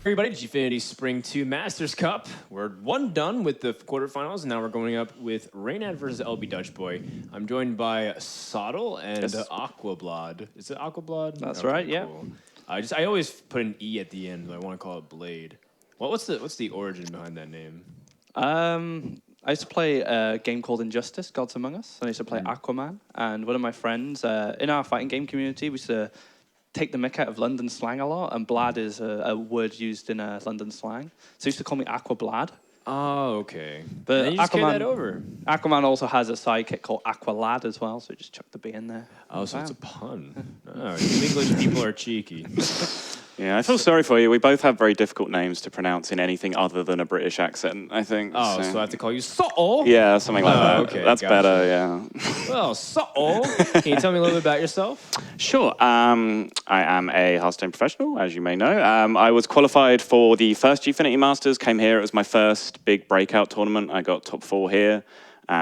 Everybody, Gfinity Spring 2 Masters Cup. We're one done with the quarterfinals, and now we're going up with Reynad versus LbDutchboy. I'm joined by Soddle and Aquablad. Is it Aquablad? That's right, yeah. Cool. I always put an E at the end, but I want to call it Blade. What's the origin behind that name? I used to play a game called Injustice, Gods Among Us. I used to play Aquaman, and one of my friends in our fighting game community, we used to take the mick out of London slang a lot, and blad is a word used in London slang. So he used to call me Aquablad. Oh, okay. But then you just carry that over. Aquaman also has a sidekick called Aqualad as well, so just chuck the B in there. Oh, so it's a pun. Oh, you English people are cheeky. Yeah, I feel sorry for you. We both have very difficult names to pronounce in anything other than a British accent, I think. Oh, so I have to call you Soddle? Yeah, something like that. Okay, that's gotcha. better, yeah. Well, Soddle, can you tell me a little bit about yourself? Sure. I am a Hearthstone professional, as you may know. I was qualified for the first Gfinity Masters, came here. It was my first big breakout tournament. I got top 4 here,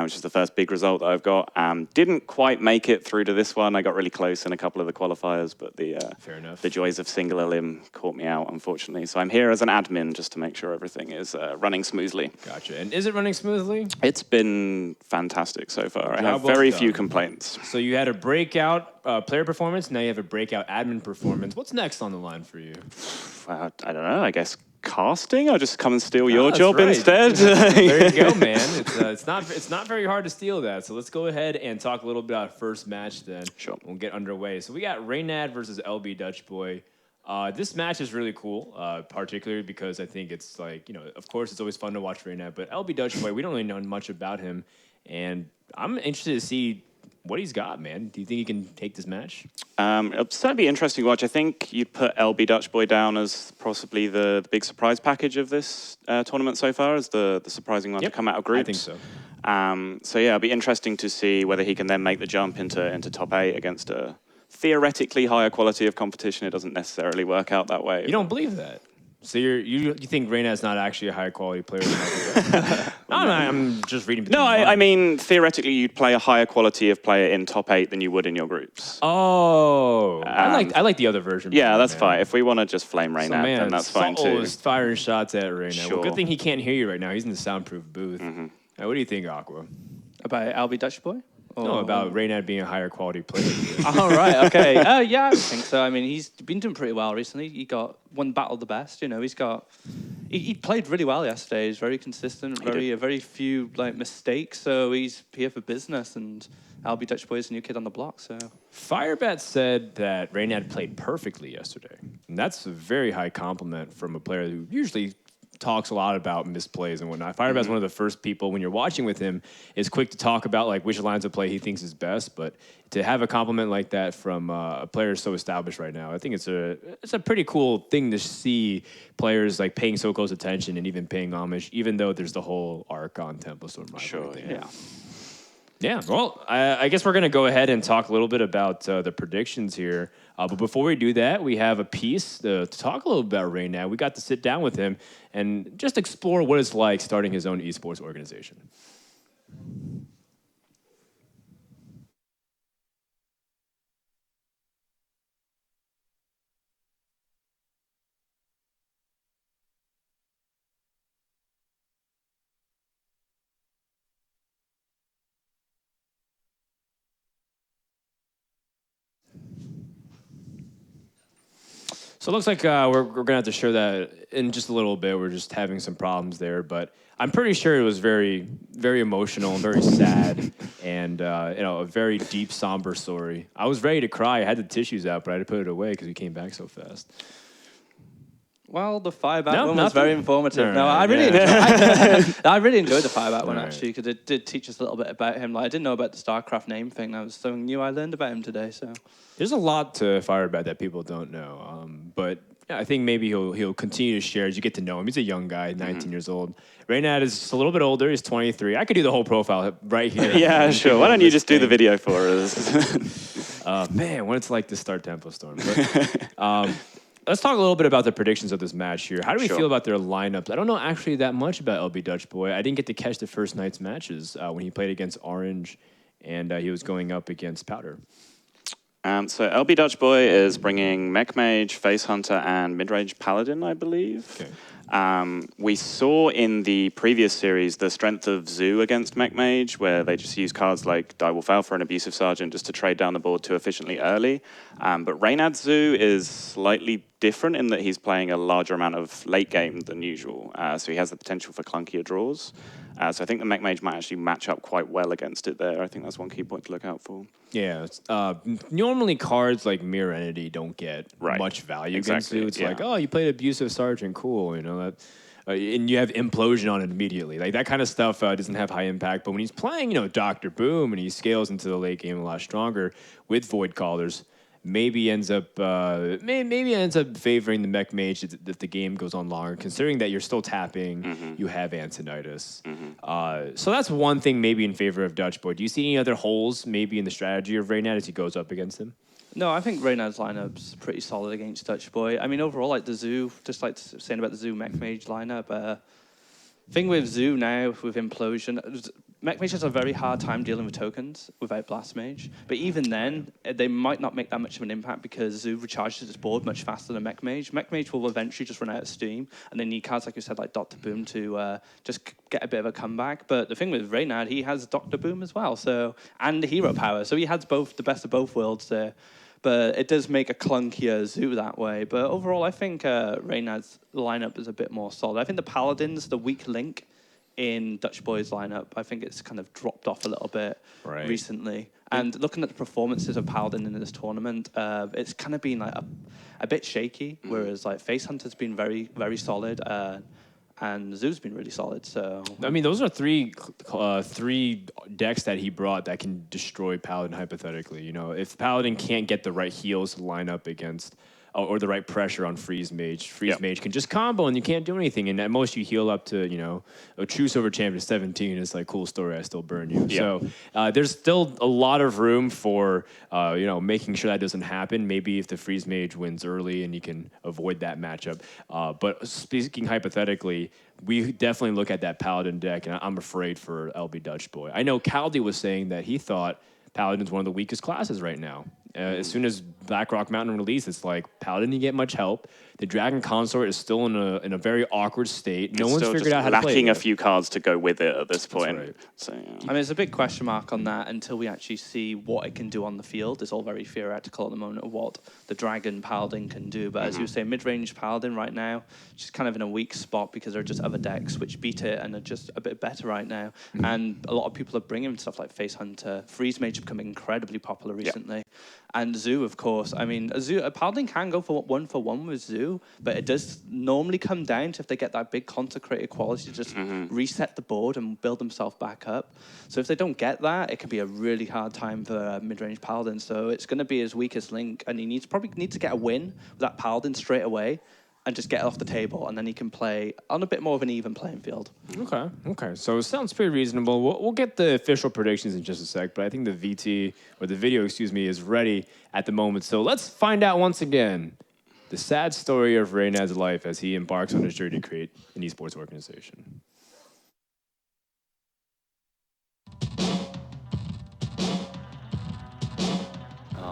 which is the first big result that I've got. Didn't quite make it through to this one. I got really close in a couple of the qualifiers, but Fair enough. the joys of singular limb caught me out, unfortunately. So I'm here as an admin just to make sure everything is running smoothly. Gotcha. And is it running smoothly? It's been fantastic so far. I have well very done. few complaints. So you had a breakout player performance. Now you have a breakout admin performance. What's next on the line for you? I don't know, I guess casting? I'll just come and steal your That's job right. instead. There you go, man. It's not very hard to steal that. So let's go ahead and talk a little bit about first match then. Sure. We'll get underway. So we got Reynad versus LbDutchboy. This match is really cool, particularly because I think it's like, of course it's always fun to watch Reynad, but LbDutchboy, we don't really know much about him. And I'm interested to see what he's got, man. Do you think he can take this match? It'll certainly be interesting to watch. I think you'd put LbDutchboy down as possibly the big surprise package of this tournament so far, as the surprising one to come out of groups. I think so. So yeah, it'll be interesting to see whether he can then make the jump into top 8 against a theoretically higher quality of competition. It doesn't necessarily work out that way. You don't believe that? So you think Reynad's not actually a high quality player than LbDutchboy? No, I'm just reading. No, I mean, theoretically, you'd play a higher quality of player in top 8 than you would in your groups. Oh, I like the other version. Yeah, that's man. fine. If we want to just flame Reynad, then that's fine too. is firing shots at Reynad. Sure. Well, good thing he can't hear you right now. He's in the soundproof booth. What do you think, Aqua? About LbDutchboy? No, about Reynad being a higher quality player. Oh, right, okay. Yeah, I think so. I mean, he's been doing pretty well recently. He got one battle the best. He played really well yesterday. He's very consistent, very few mistakes. So he's here for business, and LbDutchboy is a new kid on the block. So Firebat said that Reynad played perfectly yesterday, and that's a very high compliment from a player who usually talks a lot about misplays and whatnot. Firebat's one of the first people, when you're watching with him, is quick to talk about which lines of play he thinks is best. But to have a compliment like that from a player so established right now, I think it's a pretty cool thing to see players paying so close attention and even paying homage, even though there's the whole arc on Temple Storm. Sure, yeah. Yeah, well, I guess we're going to go ahead and talk a little bit about the predictions here. But before we do that, we have a piece to talk a little bit about Reynad. We got to sit down with him and just explore what it's like starting his own esports organization. So it looks like we're going to have to show that in just a little bit. We're just having some problems there, but I'm pretty sure it was very, very emotional and very sad and, a very deep, somber story. I was ready to cry. I had the tissues out, but I had to put it away because we came back so fast. well, the Firebat one was nothing? very informative. No, I really I really enjoyed the Firebat one, Right. actually, because it did teach us a little bit about him. I didn't know about the StarCraft name thing. That was something new I learned about him today. So There's a lot to Firebat that people don't know, but I think maybe he'll continue to share as you get to know him. He's a young guy, 19 years old. Reynad is just a little bit older. He's 23. I could do the whole profile right here. Yeah, sure. Why don't you just do the video for us? Man, what it's like to start Tempo Storm. But, let's talk a little bit about the predictions of this match here. How do we feel about their lineups? I don't know actually that much about LbDutchboy. I didn't get to catch the first night's matches when he played against Orange and he was going up against Powder. So LbDutchboy is bringing Mech Mage, Face Hunter, and Midrange Paladin, I believe. Okay. We saw in the previous series the strength of Zoo against Mech Mage, where they just use cards like Direwolf Alpha and Abusive Sergeant just to trade down the board too efficiently early. But Reynad Zoo is slightly different in that he's playing a larger amount of late game than usual. So he has the potential for clunkier draws. So I think the Mech Mage might actually match up quite well against it there. I think that's one key point to look out for. Yeah, normally cards like Mirror Entity don't get much value against you. It's like, oh, you played Abusive Sergeant, cool, you know that, and you have Implosion on it immediately. Like that kind of stuff doesn't have high impact. But when he's playing, Doctor Boom, and he scales into the late game a lot stronger with Void Callers, maybe ends up favoring the Mech Mage if the game goes on longer, considering that you're still tapping, you have Antonidas. So that's one thing maybe in favor of Dutchboy. Do you see any other holes maybe in the strategy of Reynad as he goes up against him? No, I think Reynad's lineup's pretty solid against Dutchboy. I mean, overall, like the Zoo, just like saying about the Zoo Mech Mage lineup, thing with Zoo now, with Implosion, Mech Mage has a very hard time dealing with tokens without Blast Mage. But even then, they might not make that much of an impact because Zoo recharges its board much faster than Mech Mage. Mech Mage will eventually just run out of steam, and they need cards, like you said, like Dr. Boom to just get a bit of a comeback. But the thing with Reynad, he has Dr. Boom as well, and Hero Power. So he has both the best of both worlds there. But it does make a clunkier Zoo that way. But overall, I think Reynad's lineup is a bit more solid. I think the Paladin's the weak link in Dutchboy's lineup. I think it's kind of dropped off a little bit recently. And looking at the performances of Paladin in this tournament, it's kind of been like a bit shaky, whereas like Face Hunter's been very, very solid. And Zoo's been really solid. So I mean, those are three decks that he brought that can destroy Paladin hypothetically. If Paladin can't get the right heals to line up against, or the right pressure on Freeze Mage, Mage can just combo and you can't do anything. And at most you heal up to a Truce over Champion 17. It's like, cool story, I still burn you. So there's still a lot of room for making sure that doesn't happen. Maybe if the Freeze Mage wins early and you can avoid that matchup. But speaking hypothetically, we definitely look at that Paladin deck, and I'm afraid for LbDutchboy. I know Caldi was saying that he thought Paladin's one of the weakest classes right now. As soon as Blackrock Mountain released, it's like Paladin didn't get much help. The Dragon Consort is still in a very awkward state. No one's figured out how to play it. Lacking a few cards to go with it at this point. Right. So, I mean, there's a big question mark on that until we actually see what it can do on the field. It's all very theoretical at the moment of what the Dragon Paladin can do. But as you say, mid-range Paladin right now, she's kind of in a weak spot because there are just other decks which beat it and are just a bit better right now. And a lot of people are bringing stuff like Face Hunter. Freeze Mage have become incredibly popular recently. And Zoo, of course. I mean, a Paladin can go for one with Zoo, but it does normally come down to if they get that big consecrated quality to just reset the board and build themselves back up. So if they don't get that, it can be a really hard time for mid-range Paladin. So it's going to be his weakest link, and he probably needs to get a win with that Paladin straight away and just get it off the table, and then he can play on a bit more of an even playing field. Okay. So it sounds pretty reasonable. We'll get the official predictions in just a sec, but I think the video, is ready at the moment. So let's find out once again the sad story of Reynad's life as he embarks on his journey to create an esports organization.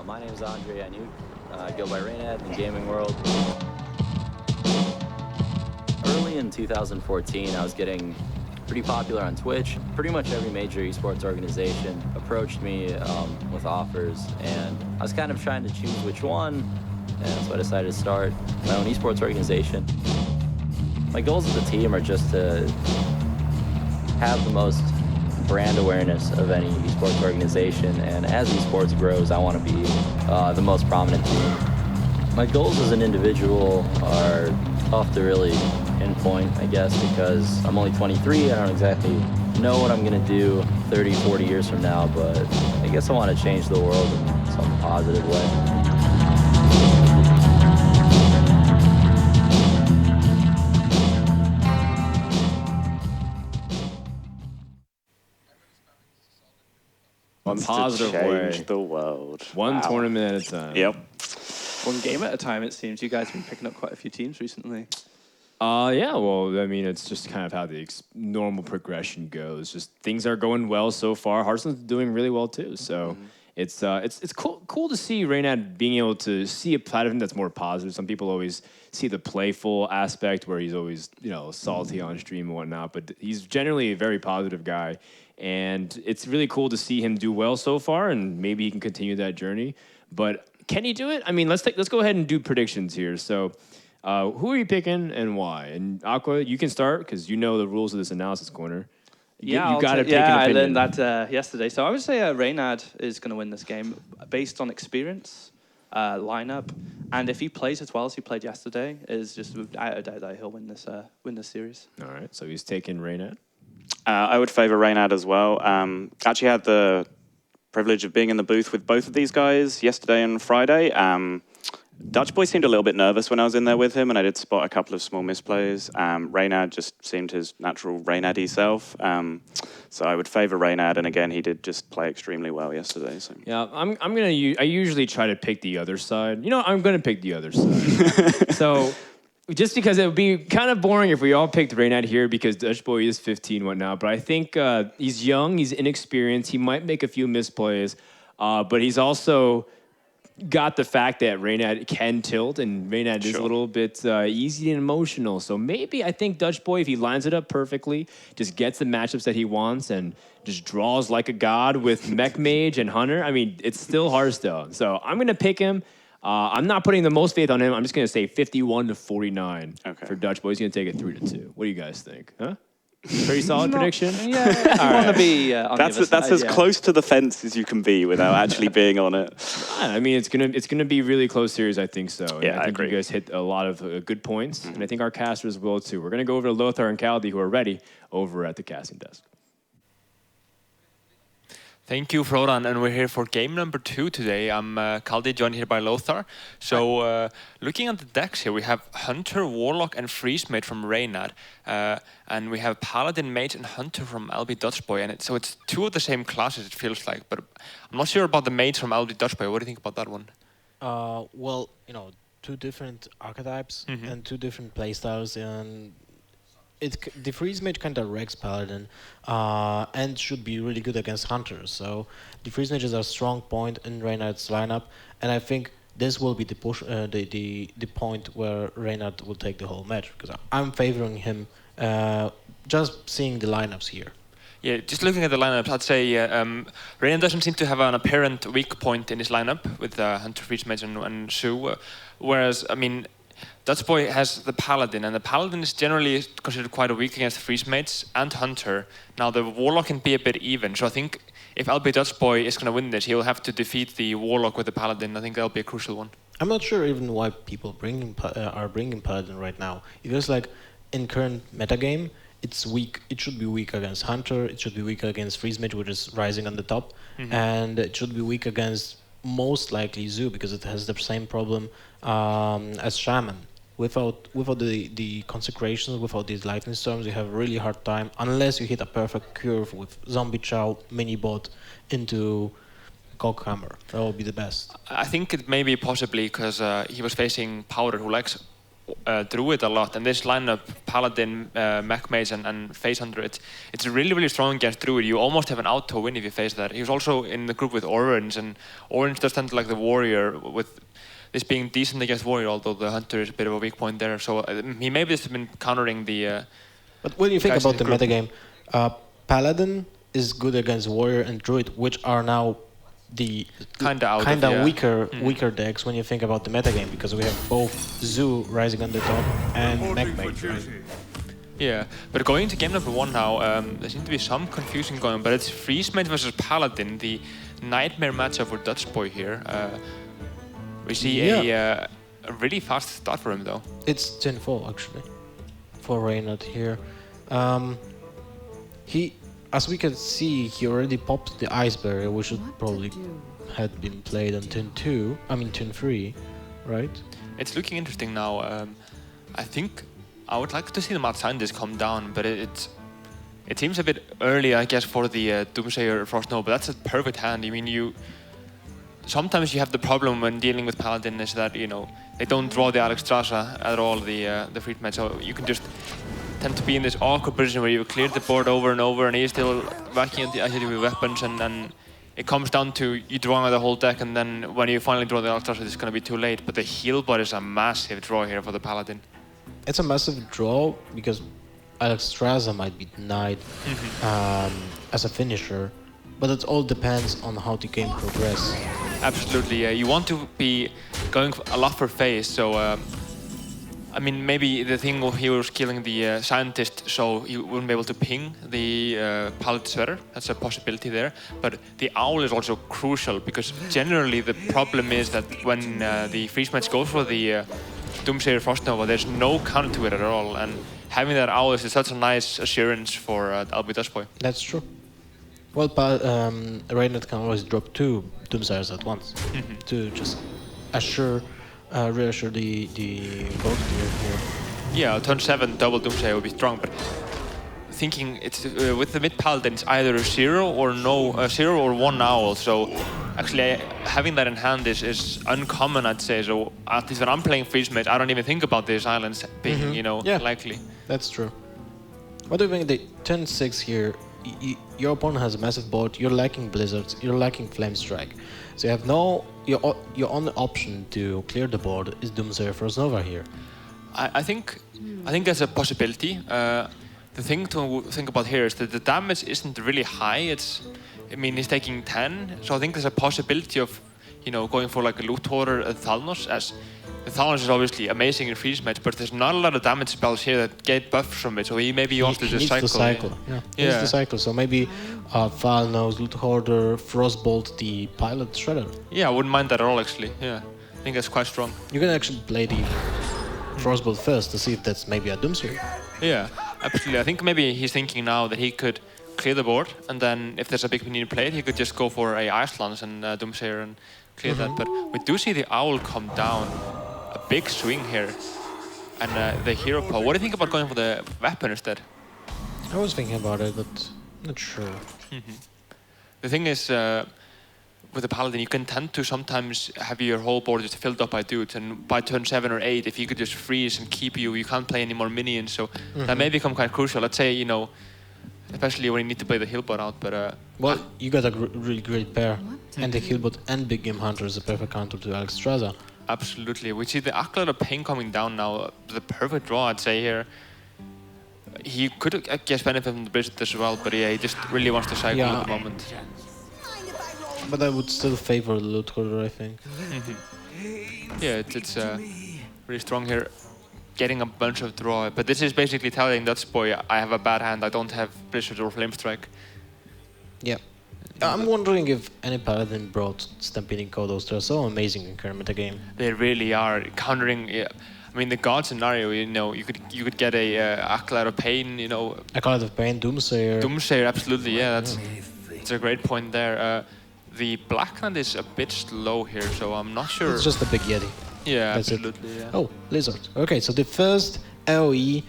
My name is Andre Anuk. I go by Reynad in the gaming world. Early in 2014, I was getting pretty popular on Twitch. Pretty much every major esports organization approached me with offers, and I was kind of trying to choose which one, and so I decided to start my own esports organization. My goals of the team are just to have the most brand awareness of any esports organization, and as esports grows, I want to be the most prominent team. My goals as an individual are tough to really pinpoint, I guess, because I'm only 23. I don't exactly know what I'm going to do 30, 40 years from now, but I guess I want to change the world in some positive way. Wants Positive to change way. the world. One tournament at a time. Yep. One game at a time, it seems. You guys have been picking up quite a few teams recently. Yeah, well, I mean, it's just kind of how the normal progression goes. Just things are going well so far. Hearthstone's doing really well, too. So it's cool to see Reynad being able to see a platform that's more positive. Some people always see the playful aspect where he's always salty on stream and whatnot, but he's generally a very positive guy, and it's really cool to see him do well so far, and maybe he can continue that journey. But can he do it? I mean, let's go ahead and do predictions here. So, who are you picking and why? And Aqua, you can start because you know the rules of this analysis corner. Yeah, you got to pick an I opinion. learned that yesterday. So I would say Reynad is going to win this game based on experience, lineup, and if he plays as well as he played yesterday, is just without a doubt that he'll win this series. All right, so he's taking Reynad. I would favor Reynad as well. Actually had the privilege of being in the booth with both of these guys yesterday and Friday. Dutchboy seemed a little bit nervous when I was in there with him, and I did spot a couple of small misplays. Reynad just seemed his natural Reynad-y self. So I would favor Reynad, and again, he did just play extremely well yesterday. So. Yeah, I usually try to pick the other side. I'm gonna pick the other side. So just because it would be kind of boring if we all picked Reynad here because Dutchboy is 15 whatnot. But I think he's young, he's inexperienced, he might make a few misplays, but he's also got the fact that Reynad can tilt, and Reynad is a little bit easy and emotional. So maybe I think Dutchboy, if he lines it up perfectly, just gets the matchups that he wants and just draws like a god with Mech Mage and Hunter. I mean, it's still Hearthstone. So I'm going to pick him. I'm not putting the most faith on him. I'm just going to say 51-49 for Dutchboy. He's going to take it 3-2. What do you guys think? Huh? Pretty solid prediction. Yeah, I want to be. On that's the other that's side, as close to the fence as you can be without actually being on it. I mean, it's gonna be a really close series. I think so. And Yeah, I think agree. you guys hit a lot of good points, and I think our casters will too. We're gonna go over to Lothar and Kaldi, who are ready over at the casting desk. Thank you, Frodan, and we're here for game number 2 today. I'm Kaldi, joined here by Lothar. So, looking at the decks here, we have Hunter, Warlock, and Freeze Mage from Reynad, and we have Paladin, Mage, and Hunter from LbDutchboy. And so it's 2 of the same classes, it feels like. But I'm not sure about the Mage from LbDutchboy. What do you think about that one? Well, 2 different archetypes and 2 different playstyles, and the Freeze Mage kind of wrecks Paladin and should be really good against Hunters. So the Freeze Mage is a strong point in Reynad's lineup, and I think this will be the push, the point where Reynad will take the whole match, because I'm favoring him just seeing the lineups here. Yeah, just looking at the lineups, I'd say Reynad doesn't seem to have an apparent weak point in his lineup with Hunter, Freeze Mage, and Sue, whereas, I mean, Dutchboy has the Paladin, and the Paladin is generally considered quite weak against Freeze Mage and Hunter. Now, the Warlock can be a bit even, so I think if LbDutchboy is going to win this, he'll have to defeat the Warlock with the Paladin. I think that'll be a crucial one. I'm not sure even why people are bringing Paladin right now. It feels like in current metagame, it's weak. It should be weak against Hunter, it should be weak against Freeze Mage, which is rising on the top, and it should be weak against most likely Zoo, because it has the same problem as Shaman. Without the consecrations, without these lightning storms, you have a really hard time unless you hit a perfect curve with Zombie Chow, mini bot into Cockhammer. That would be the best. I think it may be possibly because he was facing Powder, who likes Druid a lot, and this lineup, Paladin, Mech Mage, and Face Hunter, it's really, really strong against Druid. You almost have an auto win if you face that. He was also in the group with Orange, and Orange does tend to like the Warrior, with this being decent against Warrior, although the Hunter is a bit of a weak point there. So he maybe just been countering the... But when you think guys about the in the metagame, Paladin is good against Warrior and Druid, which are now the weaker decks when you think about the metagame, because we have both Zoo rising on the top and Mech Mage. Right? Yeah, but going into game number 1 now, there seems to be some confusion going on, but it's Freeze Mage versus Paladin, the nightmare matchup for Dutchboy here. We see a really fast start for him, though. It's 10-4 actually for Reynad here. As we can see, he already popped the Ice Barrier, which should probably had been played on turn 3, right? It's looking interesting now. I think I would like to see the Matsandis come down, but it seems a bit early, I guess, for the Doomsayer Frost Nova, but that's a perfect hand. I mean, sometimes you have the problem when dealing with Paladin is that, they don't draw the Alexstrasza at all, the Freeze Mage, so you can just tend to be in this awkward position where you've cleared the board over and over, and he's still whacking at the with weapons, and it comes down to you drawing the whole deck, and then when you finally draw the Alexstrasza, it's going to be too late. But the heal bot is a massive draw here for the Paladin. It's a massive draw because Alexstrasza might be denied as a finisher, but it all depends on how the game progresses. Absolutely, yeah. You want to be going a lot for phase, so I mean, maybe the thing he was killing the scientist, so you wouldn't be able to ping the Paladin sweater. That's a possibility there. But the owl is also crucial because generally the problem is that when the freeze match goes for the Doomsayer Frostnova, there's no counter to it at all, and having that owl is such a nice assurance for LbDutchboy. That's true. Well, Reynad can always drop 2 Doomsayers at once to just reassure the board here. Yeah, turn 7 double Doomsayer would be strong, but thinking it's with the mid Paladin, it's either 0 or 1 owl. So actually, having that in hand is uncommon, I'd say. So at least when I'm playing freeze mage, I don't even think about these islands being, likely. That's true. What do you think? The turn 6 here, your opponent has a massive board. You're lacking blizzards. You're lacking flame strike. So you have your only option to clear the board is Doomsayer Frostnova here. I think there's a possibility. The thing to think about here is that the damage isn't really high. He's taking 10, so I think there's a possibility of, going for like a Loot Hoarder and Thalnos, as the Thalnos is obviously amazing in freeze match, but there's not a lot of damage spells here that get buffs from it, so he maybe wants to just cycle. He needs to cycle, so maybe Thalnos, Loot Hoarder, Frostbolt, the Pilot Shredder. Yeah, I wouldn't mind that at all, actually. Yeah, I think that's quite strong. You can actually play the Frostbolt first to see if that's maybe a Doomsayer. Yeah, absolutely. I think maybe he's thinking now that he could clear the board, and then if there's a big need to play it, he could just go for a Ice Lance and Doomsayer and clear that. But we do see the Owl come down. A big swing here. And the Hero Paw. What do you think about going for the weapon instead? I was thinking about it, but not sure. The thing is, with the Paladin, you can tend to sometimes have your whole board just filled up by dudes, and by turn 7 or 8, if you could just freeze and keep you can't play any more minions, so that may become quite crucial. Let's say, especially when you need to play the Healbot out, but... well, you got a really great pair, and the Healbot and Big Game Hunter is a perfect counter to Alexstrasza. Absolutely. We see the Acolyte of Pain coming down now, the perfect draw, I'd say here. He could, I guess, benefit from the Blizzard as well, but yeah, he just really wants to cycle at the moment. But I would still favor the Loot Hoarder, I think. Yeah, it's really strong here, getting a bunch of draw. But this is basically telling Dutchboy, I have a bad hand, I don't have Blizzard or Flame Strike. Yeah. I'm wondering if any Paladin brought Stampeding Kodos. They're so amazing in current metagame. They really are. Countering, I mean, the God scenario, you could get a Acolyte of Pain, Acolyte of Pain, Doomsayer. Doomsayer, absolutely, yeah, that's a great point there. The Blackland is a bit slow here, so I'm not sure. It's just a big Yeti. Yeah, that's absolutely. It. Yeah. Oh, Lizard. Okay, so the first AoE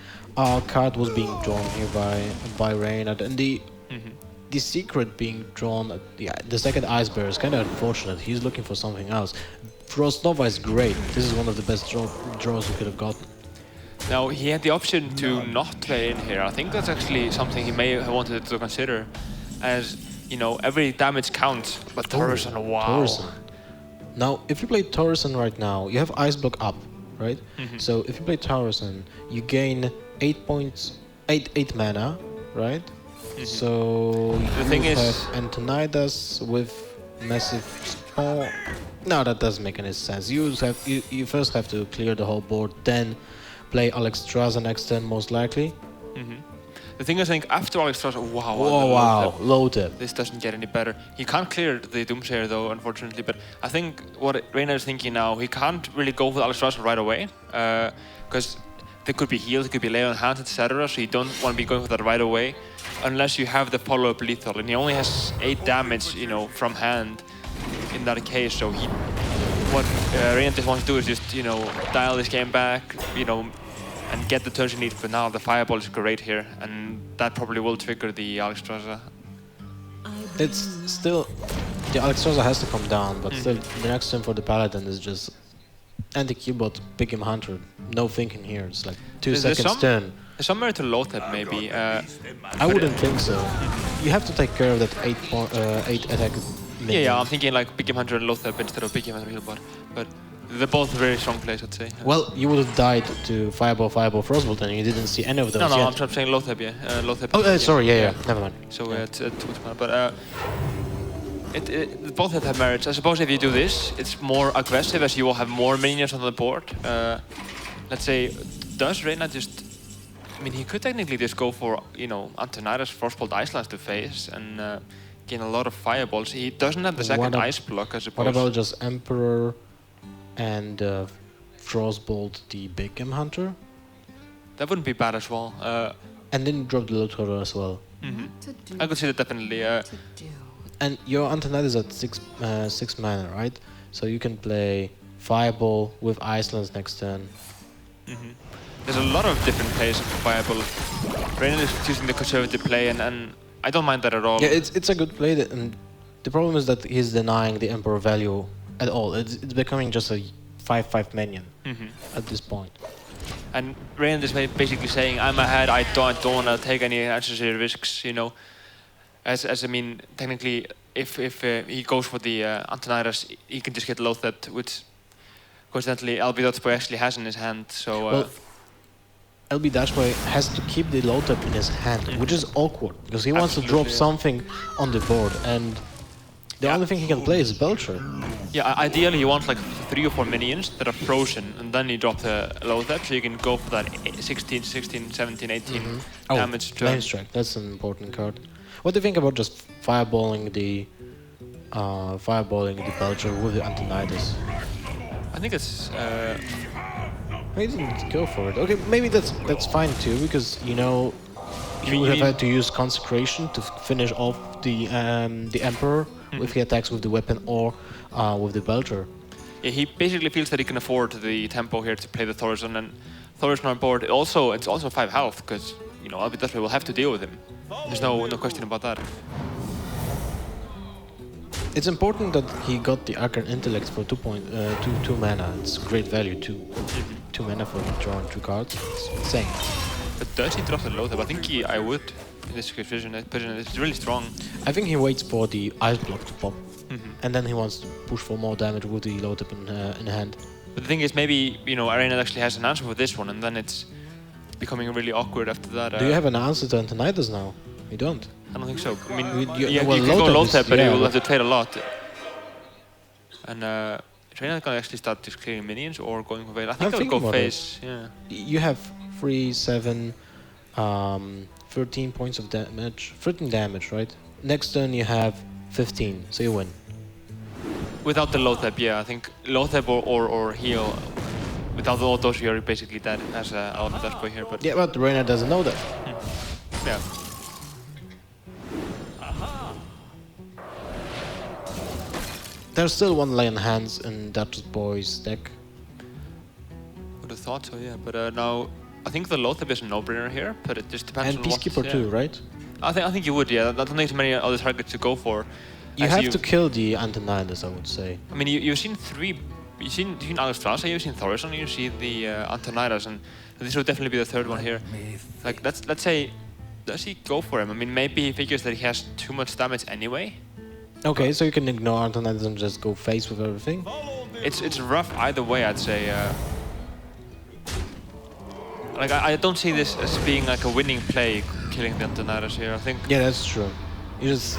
card was being drawn here by Reynad, and the secret being drawn at the second Ice Bear is kind of unfortunate. He's looking for something else. Frostnova is great. This is one of the best draws he could have gotten. Now, he had the option to not play in here. I think that's actually something he may have wanted to consider, as, every damage counts, but Torsen, wow. Torsen. Now, if you play Torsen right now, you have Ice Block up, right? So if you play Torsen, you gain 8 mana, right? So the thing is, Antonidas with massive spawn. No, that doesn't make any sense. You first have to clear the whole board, then play Alexstrasza next turn, most likely. The thing is, I think after Alexstrasza, wow, loaded. This doesn't get any better. He can't clear the Doomsayer though, unfortunately. But I think what Reynad is thinking now, he can't really go with Alexstrasza right away, because there could be heals, there could be lay on hands, etc. So you don't want to be going for that right away, unless you have the follow-up lethal, and he only has 8 damage, from hand. In that case, so what Reynad just wants to do is just, dial this game back, and get the turns you need. But now the Fireball is great here, and that probably will trigger the Alexstrasza. It's still, the Alexstrasza has to come down, but still the next turn for the Paladin is just anti-Q-bot, Big Game Hunter. No thinking here. It's like 2 seconds turn. There's somewhere to load that maybe. I wouldn't think so. You have to take care of that 8 attack Yeah, I'm thinking like Big Game Hunter and Lothep instead of Big Game Hunter Healbot. But they're both very strong plays, I'd say. Well, you would have died to Fireball, Frostbolt, and you didn't see any of those No, yet. I'm saying Lothep, yeah. Lothep. Oh, sorry, yeah. Never mind. So it's too much mana. But both have merits. I suppose if you do this, it's more aggressive as you will have more minions on the board. Let's say, does Reynad just... I mean, he could technically just go for, Antonidas, Frostbolt, Icelands to face and gain a lot of fireballs. He doesn't have the second ice block, I suppose. What about just Emperor and Frostbolt, the Big Game Hunter? That wouldn't be bad as well. And then drop the Lothor as well. I could see that definitely. And your Antonite is at 6 mana, right? So you can play Fireball with Icelands next turn. There's a lot of different plays for Fireball. Reynad is choosing the conservative play, and I don't mind that at all. Yeah, it's a good play, and the problem is that he's denying the Emperor value at all. It's becoming just a 5/5 minion at this point. And Reynad is basically saying, I'm ahead, I don't want to take any unnecessary risks, As I mean, technically, if he goes for the Antonidas, he can just get Lothep, which coincidentally LbDutchboy actually has in his hand. So well, LbDutchboy has to keep the Lothep in his hand, which is awkward because he wants to drop something on the board, and the only thing he can play is Belcher. Yeah, ideally you want like 3 or 4 minions that are frozen, and then you drop the Lothep, so you can go for that 16, 17, 18 damage turn. Flame Strike, that's an important card. What do you think about just fireballing the Belcher with the Antonidas? I think it's. I didn't go for it. Okay, maybe that's fine too, because you would have had to use Consecration to finish off the Emperor if he attacks with the weapon or with the Belcher. Yeah, he basically feels that he can afford the tempo here to play the Thorazon, and Thorazon on board. It's also 5 health because LbDutchboy will have to deal with him. There's no question about that. It's important that he got the Arcane Intellect for 2 mana. It's great value, 2 mana for drawing 2 cards. It's insane. But does he drop the Lothep? I think I would in this position. It's really strong. I think he waits for the Ice Block to pop, and then he wants to push for more damage with the Lothep in hand. But the thing is, maybe Reynad actually has an answer for this one, and then it's becoming really awkward after that. Do you have an answer to Antonidas now? You don't. I don't think so. I mean, you can go Lothep, but you will have to trade a lot. And Reynad can actually start just clearing minions or going for phase. I think I would go phase. Yeah. You have 3, 7, 13 points of damage. 13 damage, right? Next turn you have 15, so you win. Without the Lothep, yeah. I think Lothep or heal. Without all those, you're basically dead as LbDutchboy here. But yeah, but Reynad doesn't know that. Yeah. There's still 1 Lion Hands in Dutchboy's deck. Would have thought so, yeah. But now, I think the Lothep is a no-brainer here, but it just depends and on Peacekeeper too, right? I think you would, yeah. I don't think there's many other targets to go for. You have to kill the Antonidas, I would say. I mean, you've seen 3... You've seen Alexstrasza, you've seen Thorazon, you see the Antonidas, and this would definitely be the 3rd one here. Like, let's say, does he go for him? I mean, maybe he figures that he has too much damage anyway. Okay, so you can ignore Antonidas and just go face with everything? It's rough either way, I'd say. Like, I don't see this as being like a winning play, killing the Antonidas here. I think... Yeah, that's true. You just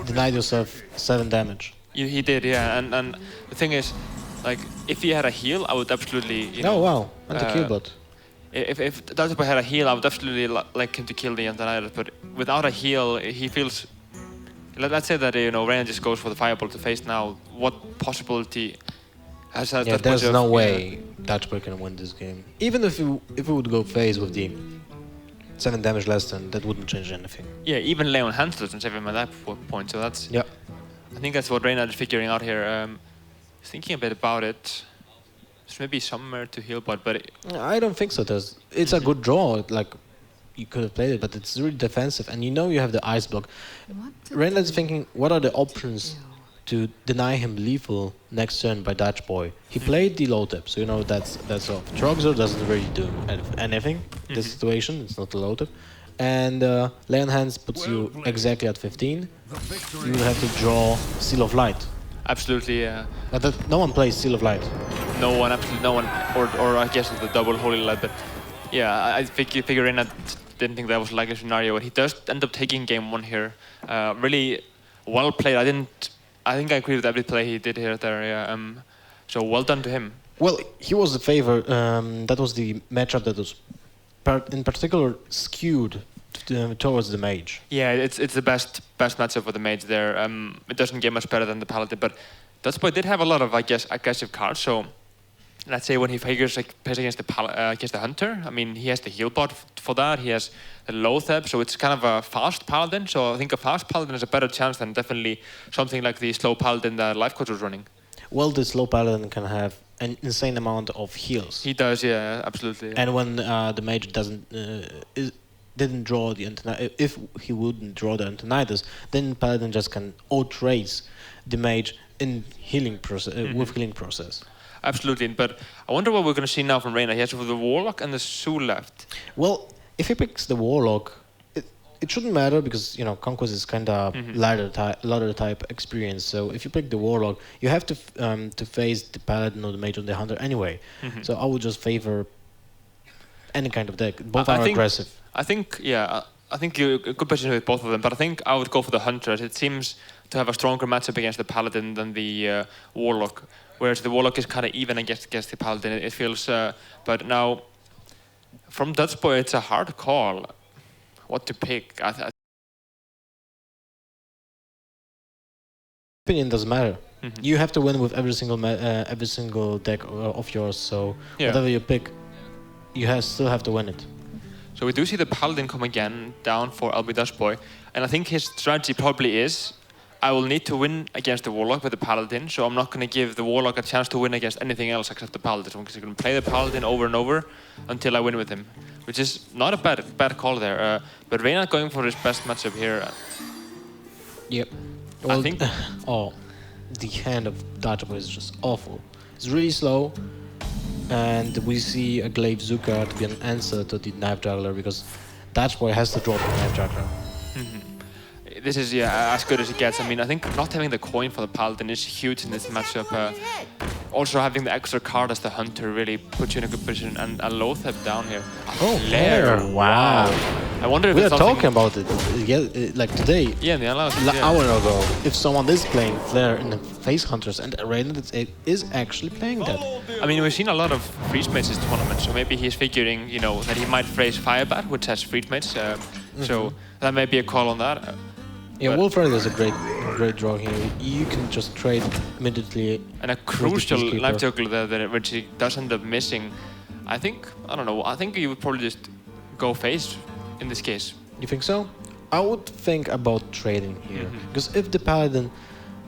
denied yourself 7 damage. He did, yeah. And the thing is, like, if he had a heal, I would absolutely, Oh, wow. Anti-kill bot. If Dutchboy had a heal, I would absolutely like him to kill the Antonidas. But without a heal, he feels... Let's say that, Reynad just goes for the Fireball to face now. What possibility has that? Yeah, there's no way DutchBoy can win this game. Even if we would go phase with the 7 damage less, then that wouldn't change anything. Yeah, even Leon Hans doesn't save him at that point, so that's... Yeah. I think that's what Reynad is figuring out here. Thinking a bit about it. There's maybe somewhere to heal, but I don't think so. It's a good draw. Like, you could have played it, but it's really defensive, and you have the Ice Block. Reynad is thinking, what are the options to deny him lethal next turn by DutchBoy? He played the Lothep, so that's off. Trogzor doesn't really do anything in this situation. It's not a Lothep. And Leon Hands puts you exactly at 15. you would have to draw Seal of Light. Absolutely, yeah. But no one plays Seal of Light. No one, absolutely no one, or I guess the double Holy Light, but yeah, I think you figure Reynad didn't think that was like a scenario, but he does end up taking game 1 here. Really well played. I think I agree with every play he did here there, yeah. So well done to him. Well, he was the favor. That was the matchup that was in particular skewed towards the mage. Yeah, it's the best matchup for the mage there. It doesn't get much better than the paladin, but DutchBoy did have a lot of, I guess, aggressive cards. So let's say when he figures like plays against the hunter, I mean he has the heal bot for that. He has the Lotheb, so it's kind of a fast paladin. So I think a fast paladin has a better chance than definitely something like the slow paladin that Life Coach was running. Well, the slow paladin can have an insane amount of heals. He does, yeah, absolutely. And when the mage didn't draw the if he wouldn't draw the Antonidas, then paladin just can outrace the mage in healing process with healing process. Absolutely, but I wonder what we're going to see now from Reynad. He has the Warlock and the Zoo left. Well, if he picks the Warlock, it shouldn't matter because, you know, Conquest is kind of ladder type experience. So if you pick the Warlock, you have to face the Paladin or the Mage or the Hunter anyway. So I would just favor any kind of deck. Both are aggressive. I think you're a good position with both of them, but I think I would go for the Hunter. It seems to have a stronger matchup against the Paladin than the Warlock. Whereas the Warlock is kind of even against the Paladin, it feels. But now, from DutchBoy, it's a hard call what to pick. Opinion doesn't matter. You have to win with every single deck of yours. So whatever you pick, you still have to win it. So we do see the Paladin come again down for LbDutchboy, and I think his strategy probably is, I will need to win against the Warlock with the Paladin, so I'm not going to give the Warlock a chance to win against anything else except the Paladin. So I'm going to play the Paladin over and over until I win with him, which is not a bad call there. But Reynad going for his best matchup here. Yep. Well, I think... the hand of DutchBoy is just awful. It's really slow, and we see a Glaive Zuka to be an answer to the Knife Juggler because DutchBoy has to drop the Knife Juggler. This is as good as it gets. I mean, I think not having the coin for the Paladin is huge in this matchup. Also having the extra card as the Hunter really puts you in a good position. And a Lotheb down here. Flare! Wow! I wonder if we it's are talking about it like today. Yeah, the analysis. An hour ago. If someone is playing Flare in the Face Hunters, and Reynad is actually playing that. I mean, we've seen a lot of Freeze Mages this tournament, so maybe he's figuring, you know, that he might phrase Firebat, which has Freeze Mages. So that may be a call on that. Yeah, Wolf Rider is a great draw here. You can just trade immediately. And a crucial Life Juggler there, which he does end up missing. I think you would probably just go face in this case. You think so? I would think about trading here. Because if the Paladin...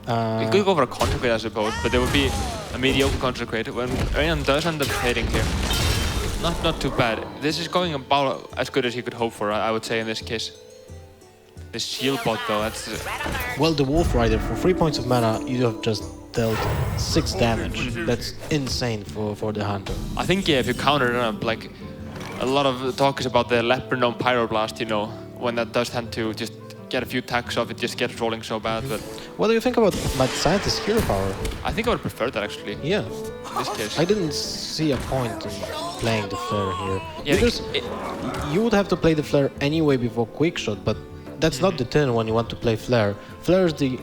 you could go for a Consecrate, I suppose, but there would be a mediocre Consecrate. When Reynad does end up trading here, not too bad. This is going about as good as he could hope for, I would say, in this case. The shield bot though, that's... Well, the Wolf Rider, for 3 points of mana, you have just dealt 6 damage. That's insane for the Hunter. I think, yeah, if you counter it up, like, a lot of talk is about the Leopard Gnome Pyroblast, you know, when that does tend to just get a few attacks off, it just gets rolling so bad, but... What do you think about Mad Scientist Hero Power? I think I would prefer that, actually. Yeah. In this case. I didn't see a point in playing the Flare here. Yeah, because you would have to play the Flare anyway before Quickshot, but that's not the turn when you want to play Flare. Flare is the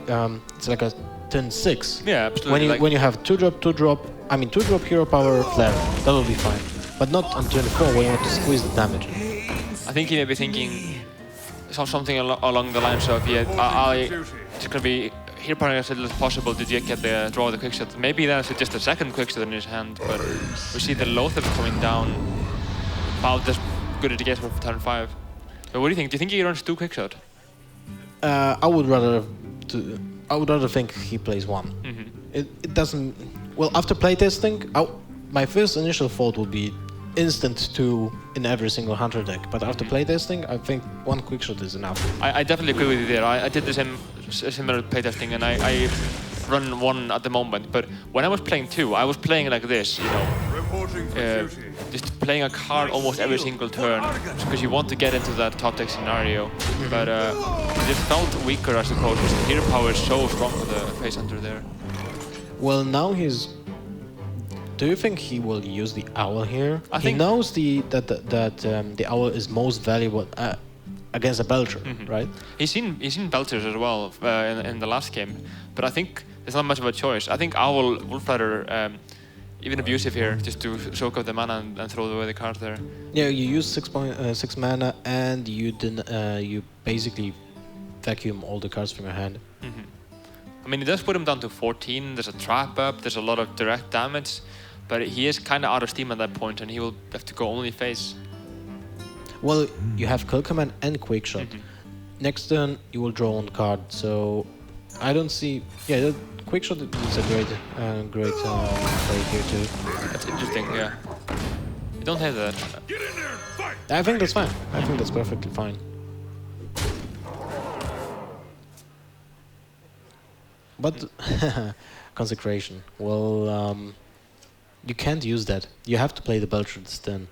it's like a turn 6. Yeah, absolutely. When you have 2-drop Hero Power Flare, that will be fine. But not on turn 4 when you want to squeeze the damage. I think he may be thinking something along the lines of, it's gonna be Hero Power as little as possible to get the draw the quickshot. Maybe that's just a second quickshot in his hand, but we see the Lotheb coming down about as good as it gets for turn 5. So what do you think? Do you think he runs 2 quickshot? I would rather think he plays 1. It doesn't. Well, after playtesting, my first initial thought would be instant 2 in every single Hunter deck. But after playtesting, I think 1 quickshot is enough. I definitely agree with you there. I did the similar playtesting, and I run 1 at the moment. But when I was playing 2, I was playing like this, you know. just playing a card almost every single turn because you want to get into that top deck scenario. But it just felt weaker, I suppose, because the hero power is so strong for the Face Hunter there. Well, now he's. Do you think he will use the owl here? I he think knows that the owl is most valuable against a Belcher, right? He's seen Belters as well in the last game, but I think there's not much of a choice. I think Owl Wolf Rider even abusive here, just to soak up the mana and throw away the card there. Yeah, you use 6 mana and you basically vacuum all the cards from your hand. I mean, it does put him down to 14. There's a trap up. There's a lot of direct damage, but he is kind of out of steam at that point, and he will have to go only face. Well, you have Kill Command and Quake Shot. Next turn, you will draw one card, so I don't see... Yeah, the Quake Shot is a great play here too. That's interesting, yeah. You don't have that. Get in there and fight! I think that's fine. I think that's perfectly fine. But Consecration, well, you can't use that. You have to play the Belcher this turn.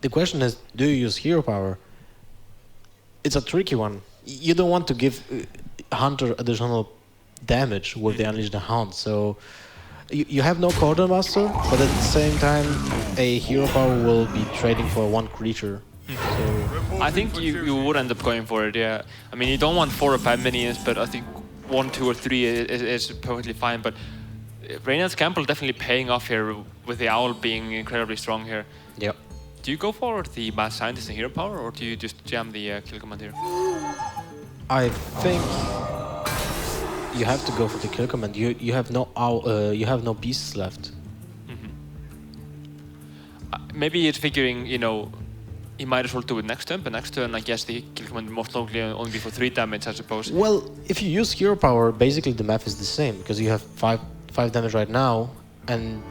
The question is, do you use hero power? It's a tricky one. You don't want to give Hunter additional damage with the Unleash the Hound, so you have no Quartermaster, but at the same time, a hero power will be trading for one creature. So I think you would end up going for it, yeah. I mean, you don't want 4 or 5 minions, but I think 1, 2, or 3 is perfectly fine. But Reynad's Gamble definitely paying off here with the Owl being incredibly strong here. Yep. Do you go for the Mad Scientist and Hero Power, or do you just jam the Kill Command here? I think you have to go for the Kill Command. You have no you have no beasts left. Maybe it's figuring, you know, he might as well do it next turn, but next turn I guess the Kill Command most likely only be for 3 damage, I suppose. Well, if you use hero power, basically the math is the same, because you have 5 damage right now, and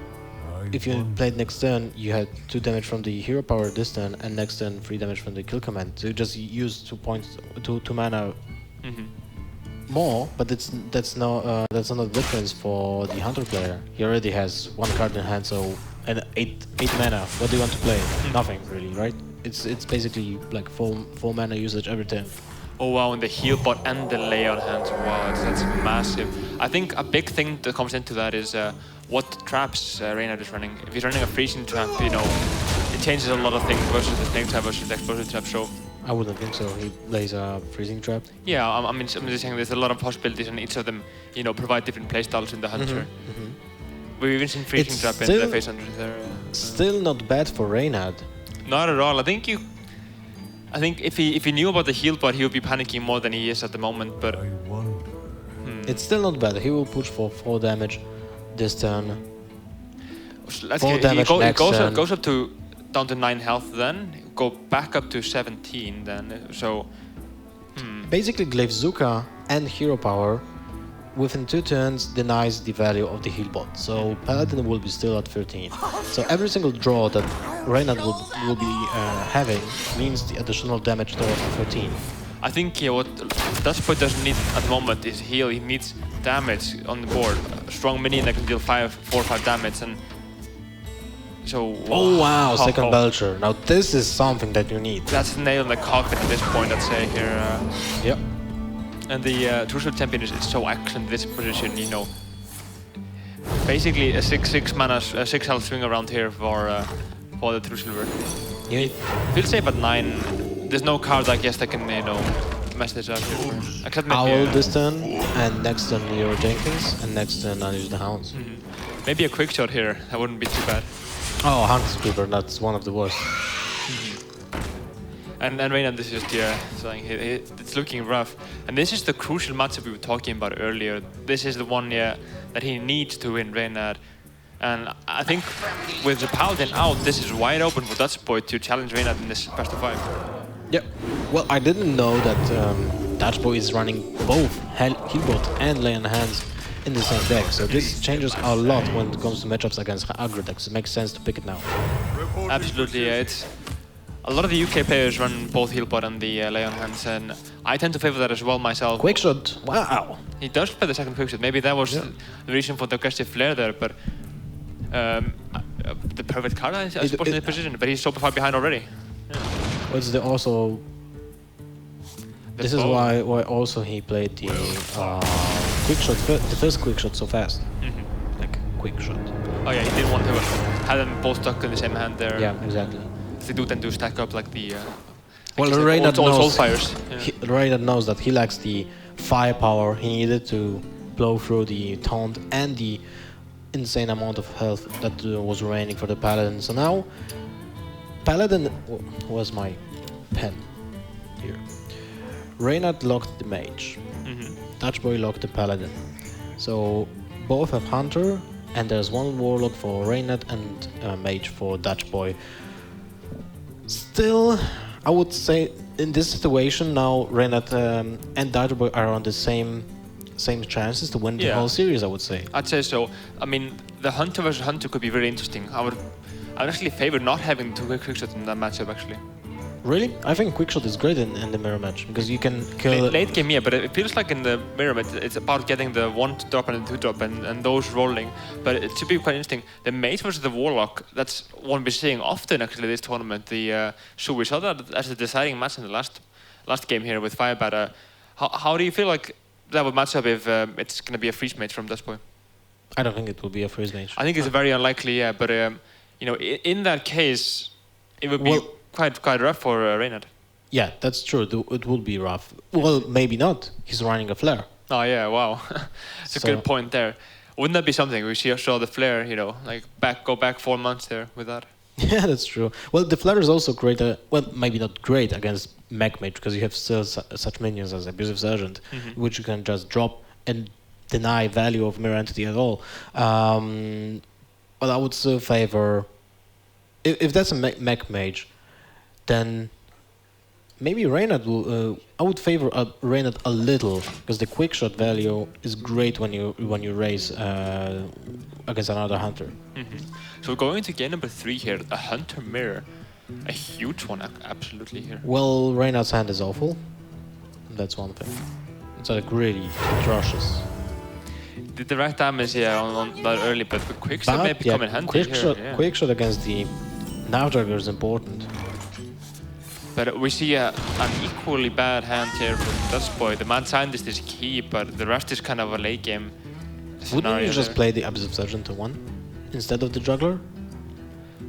if you played next turn, you had 2 damage from the hero power this turn, and next turn 3 damage from the Kill Command. So you just use 2 mana more, but that's not a difference for the Hunter player. He already has 1 card in hand, so and 8 mana. What do you want to play? Nothing really, right? It's basically like 4 mana usage every turn. Oh wow, and the heal bot and the lay on hands, wow, that's massive. I think a big thing that comes into that is what traps Reynad is running. If he's running a freezing trap, you know, it changes a lot of things versus the snake trap versus the explosion trap, so... I wouldn't think so. He plays a freezing trap. Yeah, I mean, I'm just saying there's a lot of possibilities and each of them, you know, provide different playstyles in the Hunter. We've even seen freezing trap in the Face Hunter there. Still not bad for Reynad. Not at all. I think if he knew about the heal bot, he would be panicking more than he is at the moment. But it's still not bad. He will push for 4 damage this turn. Let's 4 damage next turn. Goes up to down to 9 health. Then go back up to 17. Then so basically Glaivezuka and hero power within 2 turns denies the value of the heal bot. So Paladin will be still at 13. So every single draw that Reynad will be having means the additional damage towards 13. I think what Dutchboy doesn't need at the moment is heal. He needs damage on the board. A strong minion that can deal 4 or 5 damage, and so. Oh wow! Second Belcher. Now this is something that you need. That's nail in the coffin at this point, I'd say here. Yep. And the Trucial Champion is so excellent in this position, you know. Basically a 6 mana, 6 health swing around here for the Trucial Bird. Yeah. Feels safe at 9. There's no card, I guess, that can, you know, mess this up here. Except maybe Owl this turn, and next turn Leo Jenkins, and next turn Unleash the Hounds. Maybe a quick shot here, that wouldn't be too bad. Oh, Hunter Creeper, that's one of the worst. And Reynad is just saying it's looking rough. And this is the crucial matchup we were talking about earlier. This is the one that he needs to win, Reynad. And I think with the Paladin out, this is wide open for Dutchboy to challenge Reynad in this best of 5. Yeah. Well, I didn't know that Dutchboy is running both Healbot and Lay on Hands in the same deck. So this changes a lot when it comes to matchups against aggro decks. It makes sense to pick it now. Absolutely, yeah. It's a lot of the UK players run both Healbot and the Lay on Hands, and I tend to favor that as well myself. Quick shot! Wow! He does play the second quick shot. Maybe that was the reason for the aggressive flare there, but the perfect card, I suppose, in this position. But he's so far behind already. What's the also? This is why also he played the quick shot, the first quick shot so fast. Like quick shot. Oh yeah, he didn't want to have them both stuck in the same hand there. Yeah, exactly. They do tend to stack up like the. Well, Reynad knows. Yeah. Reynad knows that he lacks the firepower he needed to blow through the taunt and the insane amount of health that was remaining for the Paladin. So now, Paladin was my pen here. Reynad locked the Mage. Dutchboy locked the Paladin. So both have Hunter, and there's one Warlock for Reynad and Mage for Dutchboy. Still, I would say in this situation now, Reynad and Dutchboy are on the same chances to win the whole series, I would say. I'd say so. I mean, the Hunter versus Hunter could be very interesting. I would actually favor not having two quick shots in that matchup, actually. Really? I think quickshot is great in the mirror match because you can kill late game, yeah, but it feels like in the mirror match it's about getting the 1-drop and the 2-drop and those rolling. But it should be quite interesting. The Mage versus the Warlock, that's one we're seeing often actually this tournament. So we saw that as a deciding match in the last game here with Firebat. How do you feel like that would match up if it's going to be a freeze mage from Dutchboy? I don't think it will be a freeze mage. I think it's very unlikely, yeah. But you know, in that case, it would be quite rough for Reynad. Yeah, that's true. It will be rough. Well, maybe not. He's running a flare. Oh yeah, wow. It's a good point there. Wouldn't that be something? We saw the flare, you know, like go back 4 months there with that. Yeah, that's true. Well, the flare is also great. Well, maybe not great against Mech Mage because you have still such minions as Abusive Sergeant, which you can just drop and deny value of Mirror Entity at all. But I would still favor if that's a Mech Mage, then maybe Reynad will. I would favor Reynad a little because the quick shot value is great when you raise against another hunter. So going to game number 3 here, a hunter mirror, a huge one, absolutely here. Well, Reynad's hand is awful. That's one thing. It's like really atrocious. Did the right damage on that early, but the quick shot may become in handy here. Quick shot against the Navdragger is important. But we see an equally bad hand here from Dutchboy. The Mad Scientist is key, but the rest is kind of a late game scenario. Wouldn't you just play the Abyss of Sergeant to 1 instead of the Juggler?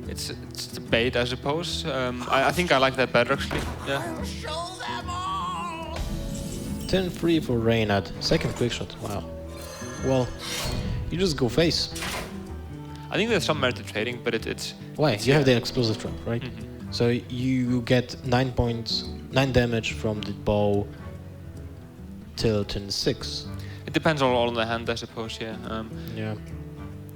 It's the bait, I suppose. I think I like that better, actually. Yeah. Turn 3 for Reynad. Second quick shot. Wow. Well, you just go face. I think there's some merit to trading, but it's... Why? You have the explosive trap, right? So you get 9 damage from the bow till turn 6. It depends all on the hand, I suppose, yeah. Yeah.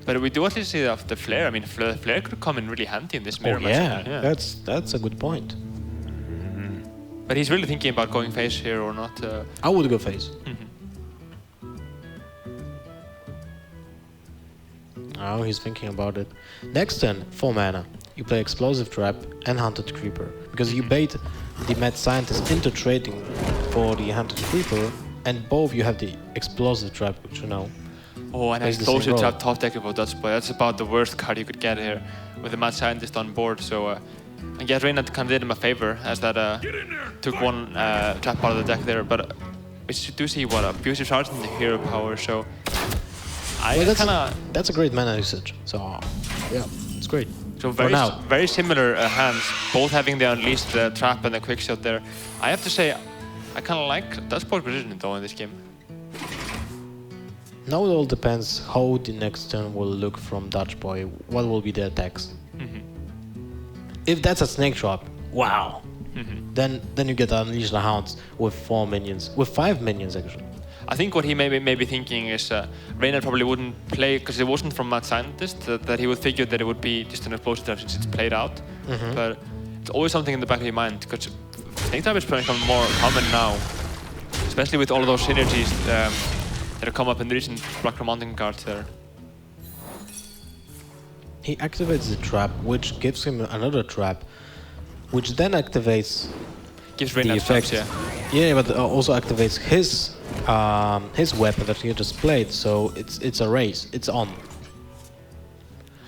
But we do at least see the flare. I mean, flare could come in really handy in this mirror match. Yeah, that's a good point. But he's really thinking about going face here or not. I would go face. Oh, he's thinking about it. Next turn, 4 mana. You play Explosive Trap and Hunted Creeper. Because you bait the Mad Scientist into trading for the Hunted Creeper, and both you have the Explosive Trap, which you know. Oh, and Explosive Trap top deck for Dutchboy. That's about the worst card you could get here with the Mad Scientist on board. So I guess Reynad kind of did him a favor as that took one trap out of the deck there. But we do see what Abusive Sergeant in the hero power. So that's a great mana usage. So yeah, it's great. So very similar hands, both having the Unleashed trap and the quick shot there. I have to say, I kind of like Dutchboy's position though in this game. Now it all depends how the next turn will look from Dutchboy. What will be the attacks? If that's a snake trap, wow. Then you get Unleash the Hounds with 4 minions, with 5 minions actually. I think what he may be thinking is Reynad probably wouldn't play, because it wasn't from Mad Scientist, that he would figure that it would be just an explosive trap since it's played out. But it's always something in the back of your mind, because snake trap is becoming more common now, especially with all of those synergies that have come up in the recent Black Mountain cards there. He activates the trap, which gives him another trap, which then activates gives the effect. Yeah, but also activates his weapon that he just played. So it's a race. It's on.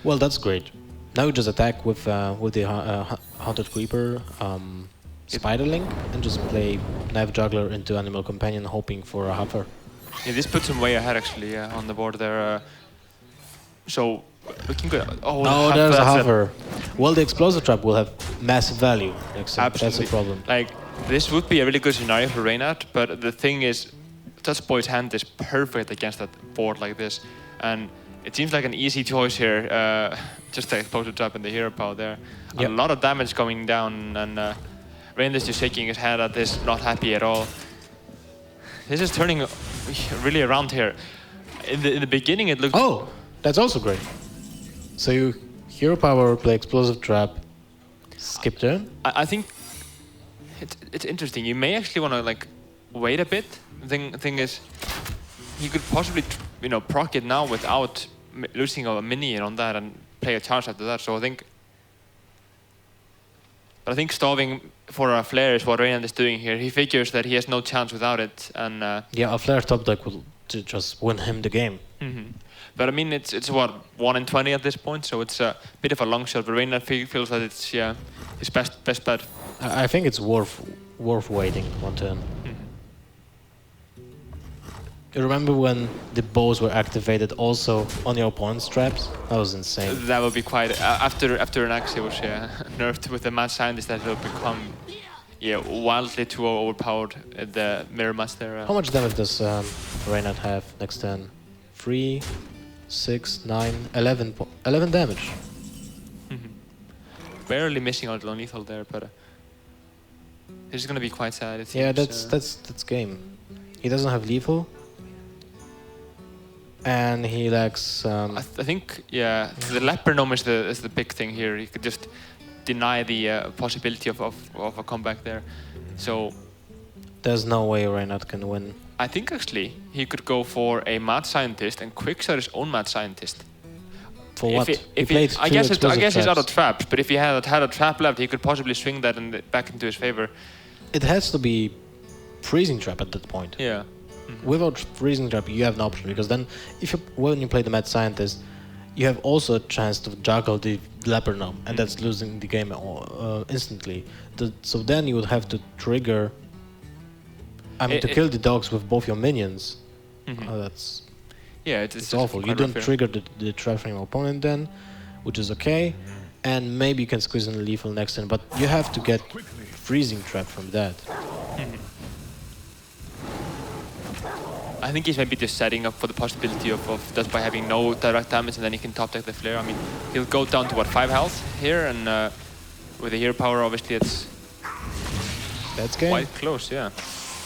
Well, that's great. Now you just attack with the Haunted Creeper, Spiderling, and just play Knife Juggler into Animal Companion, hoping for a Huffer. Yeah, this puts him way ahead actually on the board there. So we can go. Oh, there's a Huffer. Well, the Explosive Trap will have massive value next time. That's the problem. Like, this would be a really good scenario for Reynad, but the thing is, DutchBoy's hand is perfect against that board like this, and it seems like an easy choice here. Just the Explosive Trap and the Hero Power there. Yep. A lot of damage going down, and Reynad's just shaking his head at this, not happy at all. This is turning really around here. In the beginning, it looked. Oh, that's also great. So you Hero Power, play Explosive Trap, skip turn. I think it's interesting. You may actually want to like wait a bit. Thing is, he could possibly proc it now without losing a minion on that and play a charge after that. So I think stalling for a flare is what Reynad is doing here. He figures that he has no chance without it, and yeah, a flare top deck will just win him the game. But I mean, it's what 1 in 20 at this point, so it's a bit of a long shot. But Reynad feels that it's his best bet. I think it's worth waiting one turn. You remember when the bows were activated also on your opponent's traps? That was insane. That would be quite after an axe was nerfed with the Mad Scientist, that will become wildly too overpowered at the mirror match there. How much damage does Reynad have next turn? 3, 6, 9, 11 damage. Barely missing out on lethal there, but this is gonna be quite sad. It seems. Yeah, that's game. He doesn't have lethal, and he lacks. I think the Leper Gnome is the big thing here. He could just deny the possibility of a comeback there. So there's no way Reynad can win. I think actually he could go for a Mad Scientist and quickstart his own Mad Scientist. For what? I guess he's out of traps, but if he had a trap left, he could possibly swing that back into his favor. It has to be Freezing Trap at that point. Yeah. Without Freezing Trap, you have no option, because then when you play the Mad Scientist, you have also a chance to juggle the Leper Gnome, and that's losing the game instantly. So then you would have to trigger. To kill the dogs with both your minions. That's. Yeah, it's awful. You don't trigger the trap from your opponent then, which is okay, and maybe you can squeeze in lethal next turn, but you have to get Freezing Trap from that. I think he's maybe just setting up for the possibility of just by having no direct damage, and then he can top deck the flare. I mean, he'll go down to 5 health here, and with the hero power, obviously that's game. Quite close, yeah.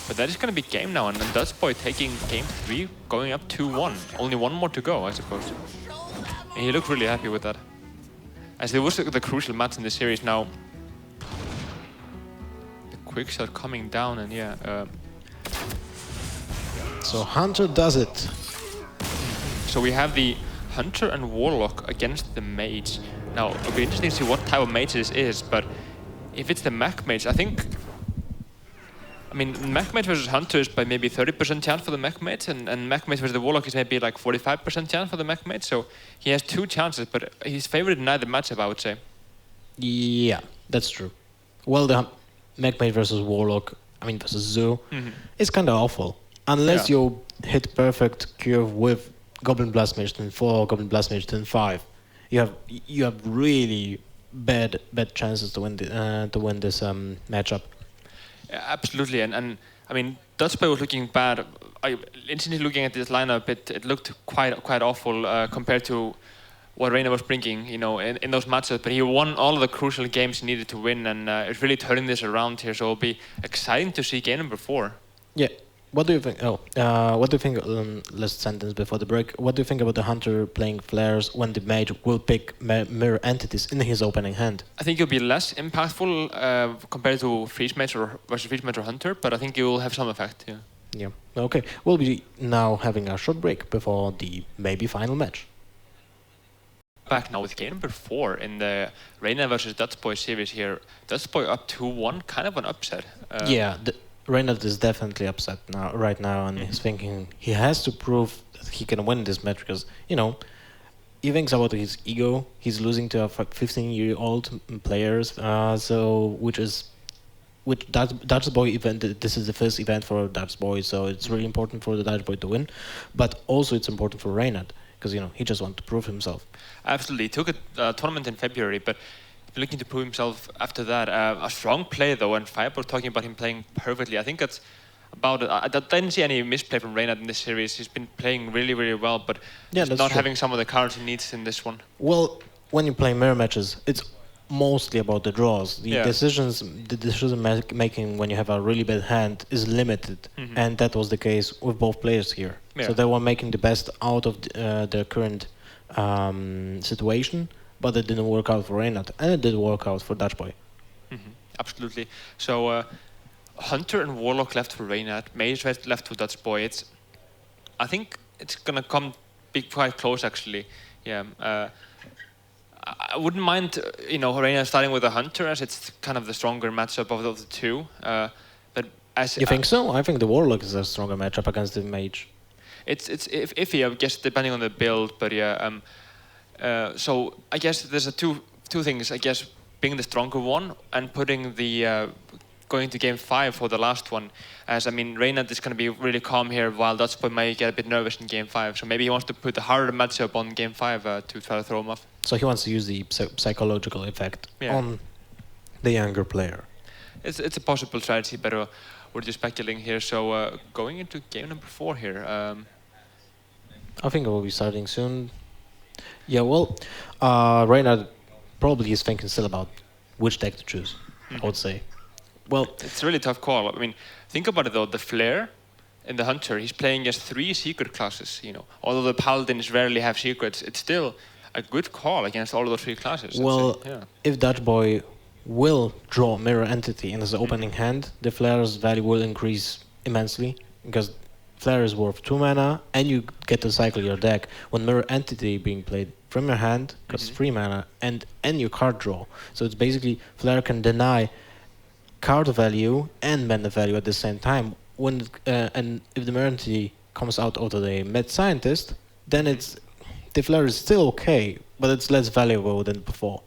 But that is going to be game now, and DutchBoy taking game 3, going up 2-1. Only one more to go, I suppose. And he looked really happy with that. As there was the crucial match in the series now. The quick shot coming down, and so Hunter does it. So we have the Hunter and Warlock against the Mage. Now, it'll be interesting to see what type of Mage this is, but if it's the Mech Mage, I think... I mean, Mech Mage versus Hunter is by maybe 30% chance for the Mech Mage, and Mech Mage versus the Warlock is maybe like 45% chance for the Mech Mage, so he has 2 chances, but he's favored in either matchup, I would say. Yeah, that's true. Well, the Mech Mage versus Warlock, versus Zoo, is kind of awful. Unless you hit perfect curve with Goblin Blast Mage turn 4 or Goblin Blast Mage turn 5. You have really bad chances to win this matchup. Yeah, absolutely, and I mean, DutchBoy was looking bad. Instantly looking at this lineup, it looked quite awful compared to what Reynad was bringing, in those matchups. But he won all of the crucial games he needed to win, and it's really turning this around here. So it'll be exciting to see game number 4. Yeah. What do you think? What do you think? Last sentence before the break. What do you think about the Hunter playing flares when the Mage will pick mirror entities in his opening hand? I think it'll be less impactful compared to Freeze Mage versus Freeze Mage or Hunter, but I think it will have some effect. Yeah. Yeah. Okay. We'll be now having a short break before the maybe final match. Back now with game number 4 in the Reynad versus DutchBoy series here. DutchBoy up 2-1, kind of an upset. Reynad is definitely upset right now, and he's thinking he has to prove that he can win this match because, he thinks about his ego. He's losing to a 15-year-old players, which DutchBoy event. This is the first event for DutchBoy, so it's really important for the DutchBoy to win. But also it's important for Reynad because he just wants to prove himself. Absolutely, he took a tournament in February, but looking to prove himself after that. A strong play though, and Fiber talking about him playing perfectly. I think that's about it. I didn't see any misplay from Reynad in this series. He's been playing really, really well, but just not having some of the cards he needs in this one. Well, when you play mirror matches, it's mostly about the draws. The decision making when you have a really bad hand is limited, and that was the case with both players here. So they were making the best out of their current situation, but it didn't work out for Reynad, and it did work out for DutchBoy. Absolutely. So Hunter and Warlock left for Reynad, Mage left for DutchBoy. I think it's gonna be quite close actually. Yeah. I wouldn't mind, Reynad starting with a Hunter, as it's kind of the stronger matchup of the two. But you think so? I think the Warlock is a stronger matchup against the Mage. It's iffy, I guess, depending on the build. But yeah. So I guess there's two things. I guess being the stronger one and putting the going to game 5 for the last one. As I mean, Reynad is going to be really calm here, while DutchBoy might get a bit nervous in game 5. So maybe he wants to put the harder matchup on game 5 to try to throw him off. So he wants to use the psychological effect on the younger player. It's a possible strategy, but we're just speculating here. So going into game number 4 here. I think I will be starting soon. Yeah, well, Reynad probably is thinking still about which deck to choose, I would say. Well, it's a really tough call. I mean, think about it though. The Flare and the Hunter, he's playing as 3 secret classes. Although the Paladins rarely have secrets, it's still a good call against all of those 3 classes. Well, if DutchBoy will draw Mirror Entity in his opening hand, the Flare's value will increase immensely because Flare is worth 2 mana, and you get to cycle your deck when Mirror Entity being played from your hand costs 3 mana and your card draw. So it's basically Flare can deny card value and mana value at the same time. And if the Mirror Entity comes out of the Mad Scientist, then the Flare is still okay, but it's less valuable than before.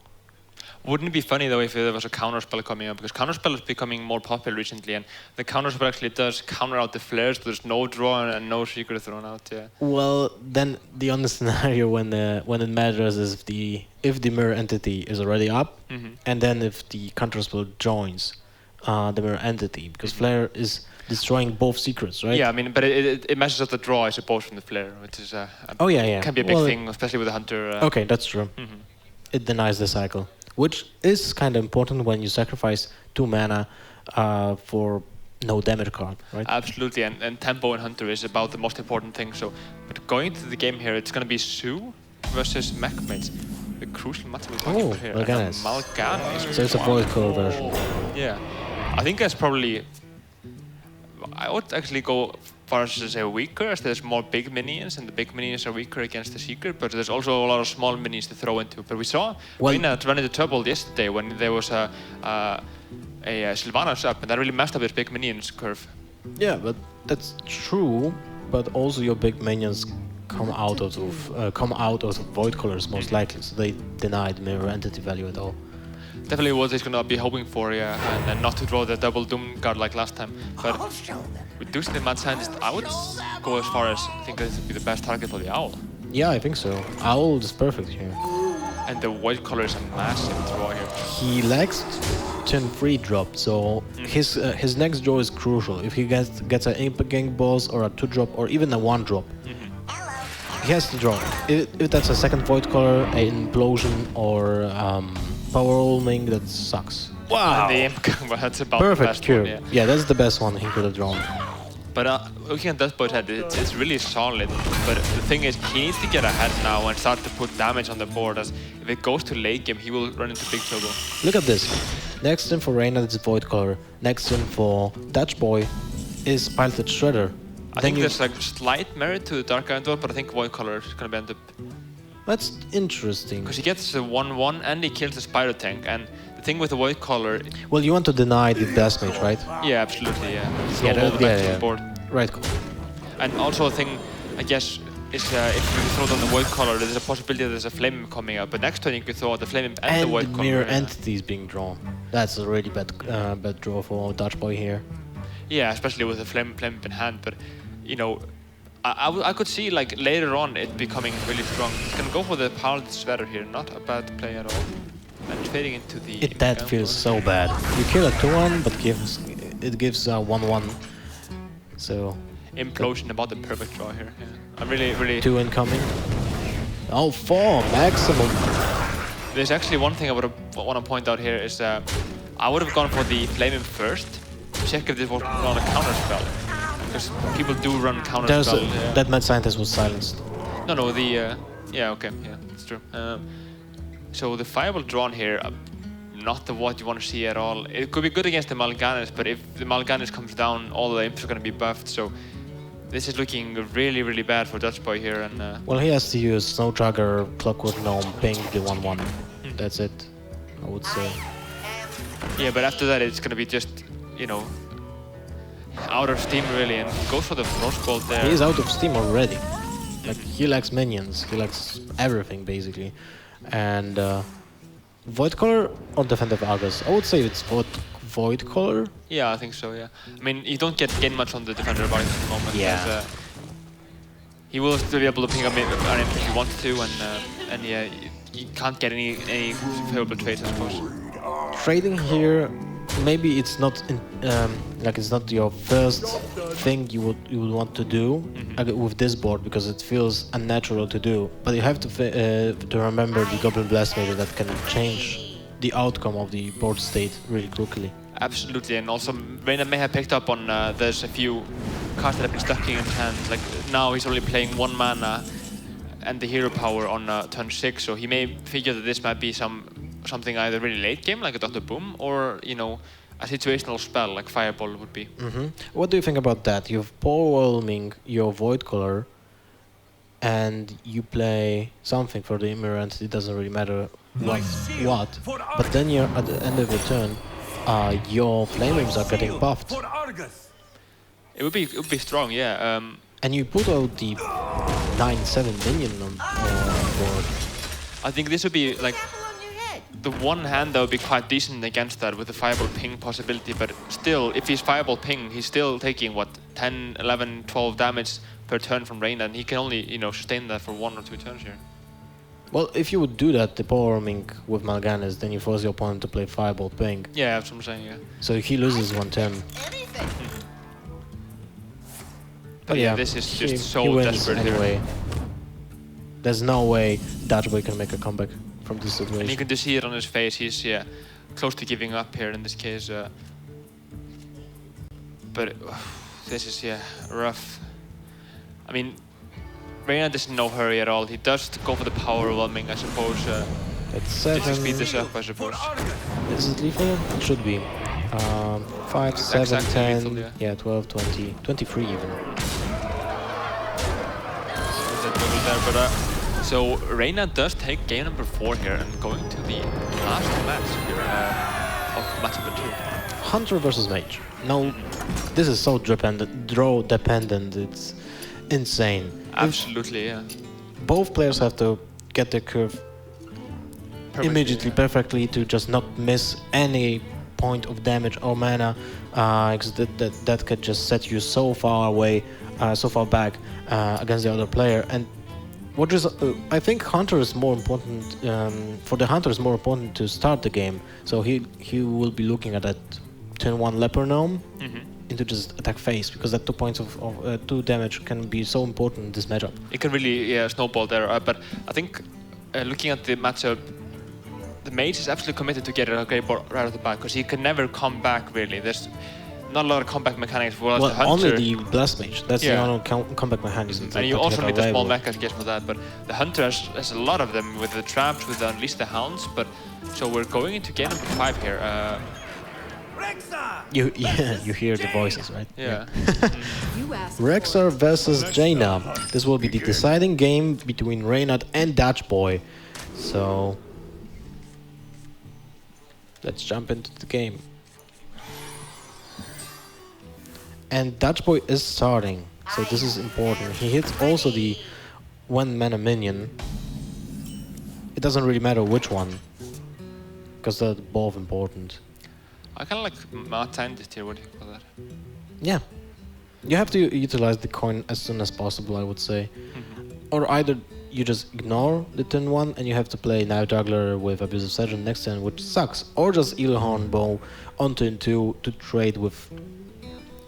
Wouldn't it be funny though if there was a counterspell coming up? Because counterspell is becoming more popular recently, and the counterspell actually does counter out the flares. So there's no draw and no secret thrown out. Yeah. Well, then the only scenario when it matters is if the Mirror Entity is already up, and then if the counterspell joins the Mirror Entity, because Flare is destroying both secrets, right? Yeah, I mean, but it messes up the draw, I suppose, from the Flare, which is can be a big thing, especially with the Hunter. Okay, that's true. It denies the cycle, which is kind of important when you sacrifice 2 mana for no damage card, right? Absolutely, and tempo in Hunter is about the most important thing. So, but going to the game here, it's going to be Sue versus Mechmates. The crucial matchup here. Mal'Ganis. So it's a void color version. Yeah, I think that's probably. I would actually go far as to say weaker, as there's more big minions, and the big minions are weaker against the secret, but there's also a lot of small minions to throw into. But we saw Reynad run into trouble yesterday when there was a Sylvanas up, and that really messed up his big minions curve. Yeah, but that's true, but also your big minions come out of void colors most likely, so they denied Mirror Entity value at all. Definitely what he's going to be hoping for, and not to draw the double Doom card like last time. But with Deuce the Mad Scientist, I would go as far as I think this would be the best target for the Owl. Yeah, I think so. Owl is perfect here. And the white color is a massive draw here. He lacks turn 3 drop, so his next draw is crucial. If he gets an Impact Gang Boss or a 2 drop or even a 1 drop, he has to draw. If that's a second void color, an Implosion or Power Rolling, that sucks. Wow! And the Imp, well, that's about perfect the best cure. one, Yeah, that's the best one he could have drawn. But looking at DutchBoy's head, it's really solid. But the thing is, he needs to get ahead now and start to put damage on the board, as if it goes to late game, he will run into big trouble. Look at this. Next turn for Reynad is void color. Next turn for DutchBoy is Piloted Shredder. I think there's like slight merit to the Dark Iron Dwarf, but I think void color is going to end up. That's interesting. Because he gets the 1/1 and he kills the Spyro Tank, and the thing with the void color. Well, you want to deny the Death Mage, right? Yeah, absolutely. Yeah. So all the back to the board. Right. And also a thing, I guess, is if you throw down the Void Collar, there's a possibility that there's a Flame Imp coming up. But next turn you could throw out the Flame Imp and the And Void Collar. mirror entities being drawn. That's a really bad draw for Dutchboy here. Yeah, especially with the Flame Imp in hand. But you know, I could see like later on it becoming really strong. He's gonna go for the Paladin Sweater here. Not a bad play at all. And trading into the. That feels so bad. You kill a 2-1, but it gives 1-1. So. Implosion, about the perfect draw here. Yeah. I'm really. 2 incoming. Oh, 4 maximum. There's actually one thing I want to point out here is I would have gone for the Flame Imp first. Check if this was not a counter spell, because people do run counter spell. That Mad Scientist was silenced. No, the yeah, okay, yeah, that's true. So the Fireball drawn here, not what you want to see at all. It could be good against the Mal'Ganis, but if the Mal'Ganis comes down, all the imps are going to be buffed. So this is looking really bad for Dutchboy here. And well, he has to use Snow Trugger, Clockwork Gnome, ping the 1-1. That's it, I would say. Yeah, but after that it's going to be just, you know, out of steam really, and goes for the Frostbolt there. He is out of steam already. Like, he lacks minions, he lacks everything basically. And Void Collar or Defensive Argus? I would say it's Void Collar. Yeah, I think so, yeah. I mean, you don't gain much on the Defender of Argus at the moment. Yeah. He will still be able to pick up an imp if he wants to, and yeah, you can't get any favorable trades, I suppose. Trading here, maybe it's not like it's not your first thing you would want to do with this board, because it feels unnatural to do. But you have to remember the Goblin Blast Major that can change the outcome of the board state really quickly. Absolutely, and also Reynad may have picked up on there's a few cards that have been stuck in his hand. Like now he's only playing 1 mana and the hero power on turn 6, so he may figure that this might be something either really late game like a Dr. Boom, or you know, a situational spell like Fireball would be. What do you think about that? You're overwhelming your Void Collar and you play something for the Immirant, it doesn't really matter what. But then you're at the end of your turn, your Flame Imps are getting buffed. It would be strong, yeah. And you put out the 9/7 minion on board. I think this would be like the one hand that would be quite decent against that with the Fireball Ping possibility, but still, if he's Fireball Ping, he's still taking, what, 10, 11, 12 damage per turn from Reynad, and he can only, you know, sustain that for 1 or 2 turns here. Well, if you would do that, the power roaming with Mal'Ganis, then you force your opponent to play Fireball Ping. Yeah, that's what I'm saying, yeah. So he loses 1 turn. But yeah, this is just so he wins desperate anyway. here. There's no way Dutchboy can make a comeback from this situation. And you can just see it on his face. He's close to giving up here in this case. But this is rough. I mean, Reynad is in no hurry at all. He does go for the power overwhelming, I suppose. It's Just 7. to speed this up, I suppose. Is it lethal? It should be. 5, It's 7, exactly 10, lethal, yeah, 12, 20, 23 even. But so Reynad does take game number 4 here and going to the last match here of match number 2. Hunter versus Mage. No, this is so draw dependent. It's insane. Absolutely, yeah. Both players have to get their curve immediately, perfectly, to just not miss any point of damage or mana, because that could just set you so far away, so far back against the other player. And what is I think Hunter is more important for the Hunter is more important to start the game. So he will be looking at that turn 1 Leper Gnome into just attack phase, because that 2 points of 2 damage can be so important in this matchup. It can really snowball there, but I think looking at the matchup, the Mage is absolutely committed to get a great board right off the bat, because he can never come back really. There's not a lot of comeback mechanics. Well, the Hunter, only the Blast Mage. That's the only comeback mechanism. And you also need the small mecha to get for that. But the Hunter has a lot of them with the traps, with the Unleash the Hounds. But so we're going into game number 5 here. You hear the voices, right? Yeah. Rexar versus Jaina. This will be the deciding game between Reynad and Dutchboy. So let's jump into the game. And Dutchboy is starting, so this is important. He hits also the one mana minion, it doesn't really matter which one, because they're both important. I kind of like Mad Scientist here. What do you call that? Yeah. You have to utilize the coin as soon as possible, I would say. Or either you just ignore the turn 1 and you have to play Knife Juggler with Abusive Sergeant next turn, which sucks. Or just Eelhorn Bow on turn 2 to trade with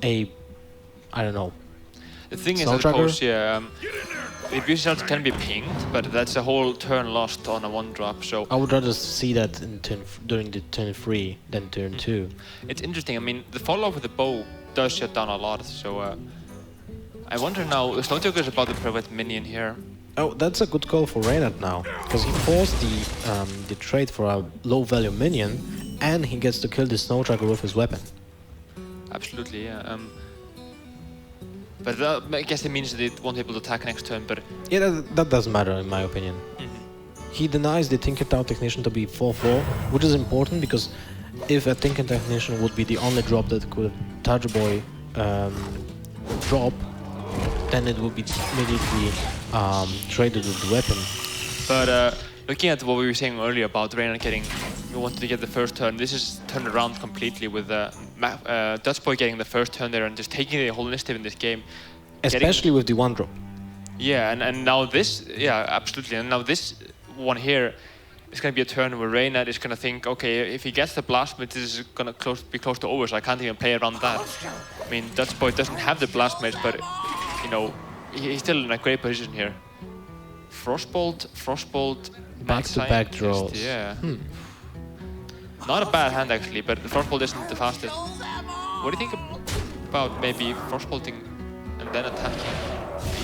a, I don't know. The thing is, Snow I suppose, Tracker? the Abusive Sergeant can be pinged, but that's a whole turn lost on a 1-drop, so... I would rather see that in during the turn 3 than turn 2. It's interesting, I mean, the follow-up with the bow does shut down a lot, so... I wonder now, the Snow Joker is about to prevent minion here. Oh, that's a good call for Reynad now, because he forced the trade for a low-value minion, and he gets to kill the Snow Tracker with his weapon. Absolutely, yeah. But that, I guess it means that it won't be able to attack next turn, but... Yeah, that doesn't matter in my opinion. He denies the Tinkertown Technician to be 4-4, which is important because if a Tinker Technician would be the only drop that could LbDutchboy drop, then it would be immediately traded with the weapon. But looking at what we were saying earlier about Reynad getting, we wanted to get the first turn, this is turned around completely with LbDutchboy getting the first turn there and just taking the whole initiative in this game. Especially with the 1-drop. Yeah, and now this, yeah, absolutely. And now this one here is going to be a turn where Reynad is going to think, okay, if he gets the Blast Mage, this is going to be close to over, so I can't even play around that. I mean, LbDutchboy doesn't have the Blast Mage, but, you know, he's still in a great position here. Frostbolt, Back-to-back draws. Yeah. Not a bad hand, actually, but the Frostbolt isn't the fastest. What do you think about maybe Frostbolting and then attacking?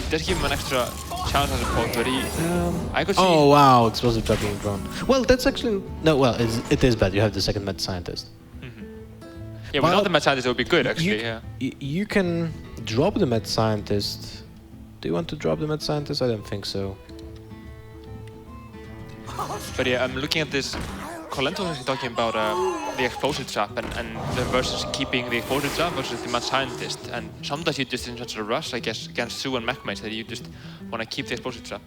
It does give him an extra chance, I suppose, but I could see... Oh wow, Explosive Trap being drawn. Well, that's actually... No, well, it is bad. You have the second Mad Scientist. Yeah, without the Mad Scientist, it would be good, actually, yeah. You can drop the Mad Scientist. Do you want to drop the Mad Scientist? I don't think so. But yeah, I'm looking at this. Colento is talking about the Explosive Trap and the versus keeping the Explosive Trap versus the Mad Scientist. And sometimes you just in such a rush, I guess, against Sue and Mechmage that you just want to keep the Explosive Trap.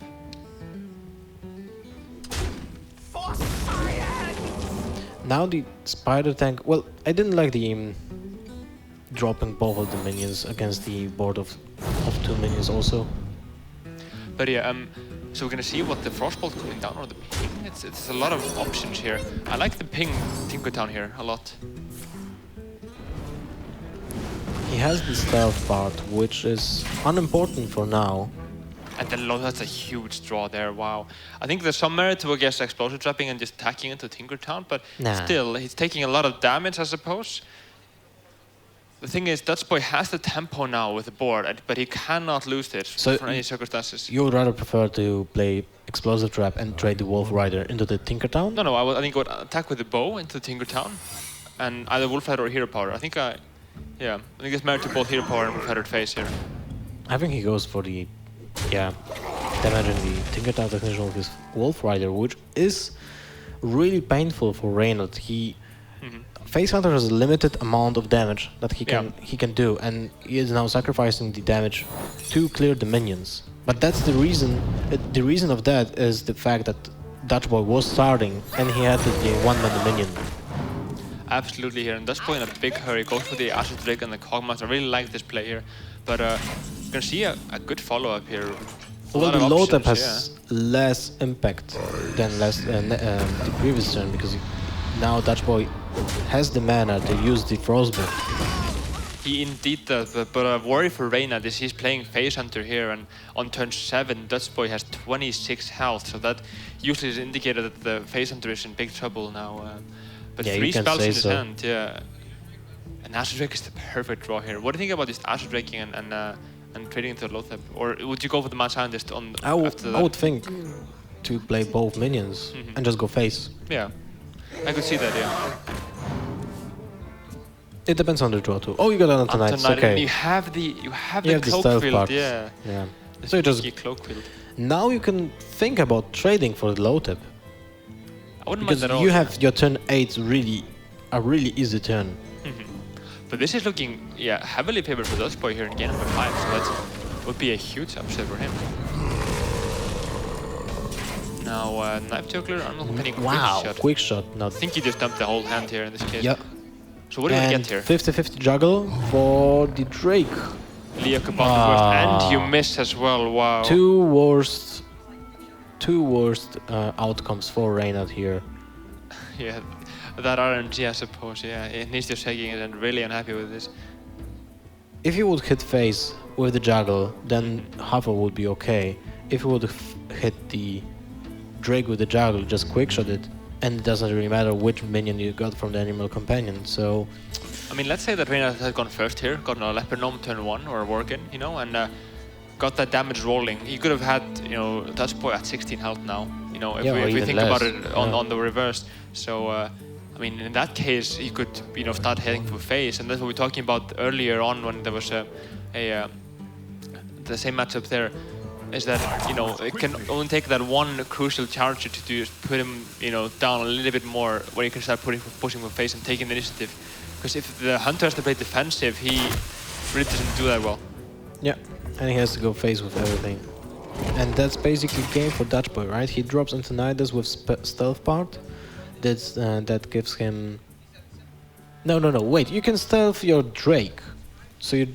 Now the Spider Tank... Well, I didn't like the dropping both of the minions against the board of 2 minions also. But yeah, so we're gonna see what the Frostbolt coming down or the ping. It's a lot of options here. I like the ping Tinkertown here a lot. He has the stealth part, which is unimportant for now. And then that's a huge draw there, wow. I think there's some merit to, I guess, explosive trapping and just attacking into Tinkertown, but still, he's taking a lot of damage, I suppose. The thing is, LbDutchboy has the tempo now with the board, but he cannot lose it for any circumstances. You would rather prefer to play Explosive Trap and trade the Wolf Rider into the Tinkertown? No, I think I would attack with the bow into Tinkertown, and either Wolf Rider or Hero Power. I think there's merit to both Hero Power and Wolf Rider face here. I think he goes for the, damaging the Tinkertown Technician with his Wolf Rider, which is really painful for Reynad. Face Hunter has a limited amount of damage that he can do, and he is now sacrificing the damage to clear the minions. But that's the reason. The reason of that is the fact that LbDutchboy was starting and he had the 1-man minion. Absolutely here, and LbDutchboy in a big hurry goes for the Acid Drake and the Cogmaster. I really like this play here, but we're gonna see a good follow-up here. Well, the load up has less impact than the previous turn, because now LbDutchboy has the mana to use the Frostbolt. He indeed does, but a worry for Reynad is he's playing Face Hunter here, and on turn 7, LbDutchboy has 26 health, so that usually is an indicator that the Face Hunter is in big trouble now. But 3 spells in his hand, and Acid Drake is the perfect draw here. What do you think about this Acid Draking and trading into Lothep? Or would you go for the Mad Scientist on after that? I would think to play both minions and just go face. Yeah, I could see that, It depends on the draw too. Oh, you got an Untitled, okay. You have the cloak field, yeah. So you just cloak field. Now you can think about trading for the low tip. I wouldn't because mind that you have your turn 8 a really easy turn. But this is looking heavily favored for LbDutchboy here in game number 5, so that would be a huge upset for him. Now, Knife Juggler, I'm not penning Wow, Quick Shot. quick shot. Not. I think he just dumped the whole hand here in this case. Yep. So what are we gonna And get here? 50-50 juggle for the Drake. Leok about the worst, and you miss as well, wow. Two worst outcomes for Reynad here. Yeah, that RNG I suppose, yeah. It needs to shaking it and really unhappy with this. If he would hit face with the juggle, then Huffer would be okay. If he would hit the Drake with the juggle, just quick shot it, and it doesn't really matter which minion you got from the animal companion. So, I mean, let's say that Reynad had gone first here, gotten a Leopard Gnome turn 1 or a Worgen, you know, and got that damage rolling. He could have had, you know, Dutchboy at 16 health now, you know, if we think about it on the reverse. So, I mean, in that case, he could, you know, start heading for face, and that's what we were talking about earlier on when there was the same matchup there. Is that, you know, it can only take that one crucial charger to just put him, you know, down a little bit more when you can start pushing for face and taking the initiative. Because if the hunter has to play defensive, he really doesn't do that well. yeah, and he has to go face with everything. And that's basically game for Dutchboy, right? He drops Antonidas with stealth part. That gives him... No, wait, you can stealth your Drake. So you...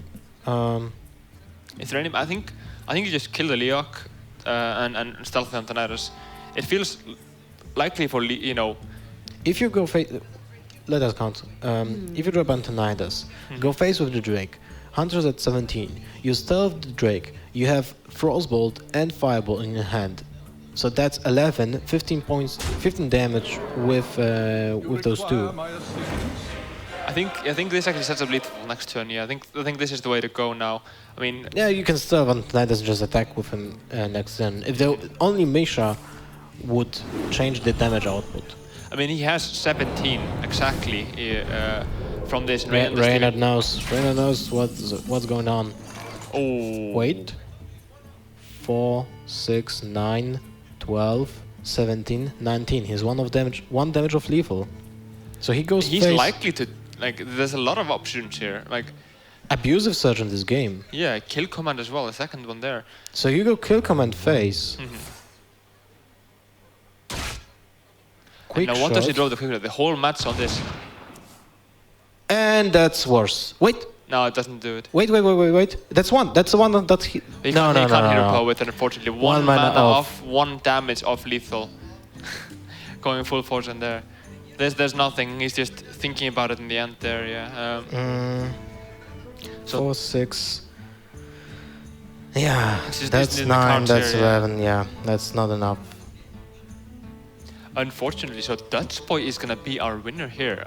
Is there any... I think you just kill the Leok and stealth the Antonidas. It feels likely for, you know... If you go face... Let us count. If you drop Antonidas, go face with the Drake. Hunter's at 17. You stealth the Drake. You have Frostbolt and Fireball in your hand. So that's 11, 15 points, 15 damage with those two. I think this actually sets up lethal next turn. Yeah, I think this is the way to go now. I mean, Yeah, you can stealth Antonidas and just attack with him next turn. If only Misha would change the damage output. I mean, he has 17 exactly from this. Reynad knows what's going on. Oh. Wait. 4, 6, 9, 12, 17, 19. He's one damage of lethal. So he goes He's face. likely to, like, there's a lot of options here. Like, Abusive Surge in this game. yeah, kill command as well, the second one there. So you go kill command face. Quick Now what does he shot. draw the quick shot? The whole match on this. And that's worse. Wait. No, it doesn't do it. Wait. That's one. That's the one that he... He can't hero no. power with it, unfortunately. One One mana mana off. off, 1 damage off lethal. Going full force in there. There's nothing, he's just thinking about it in the end there, yeah. So 4, 6. Yeah, just that's in the 9, cards that's here, yeah. 11, yeah. That's not enough. Unfortunately, so Dutchboy is gonna be our winner here,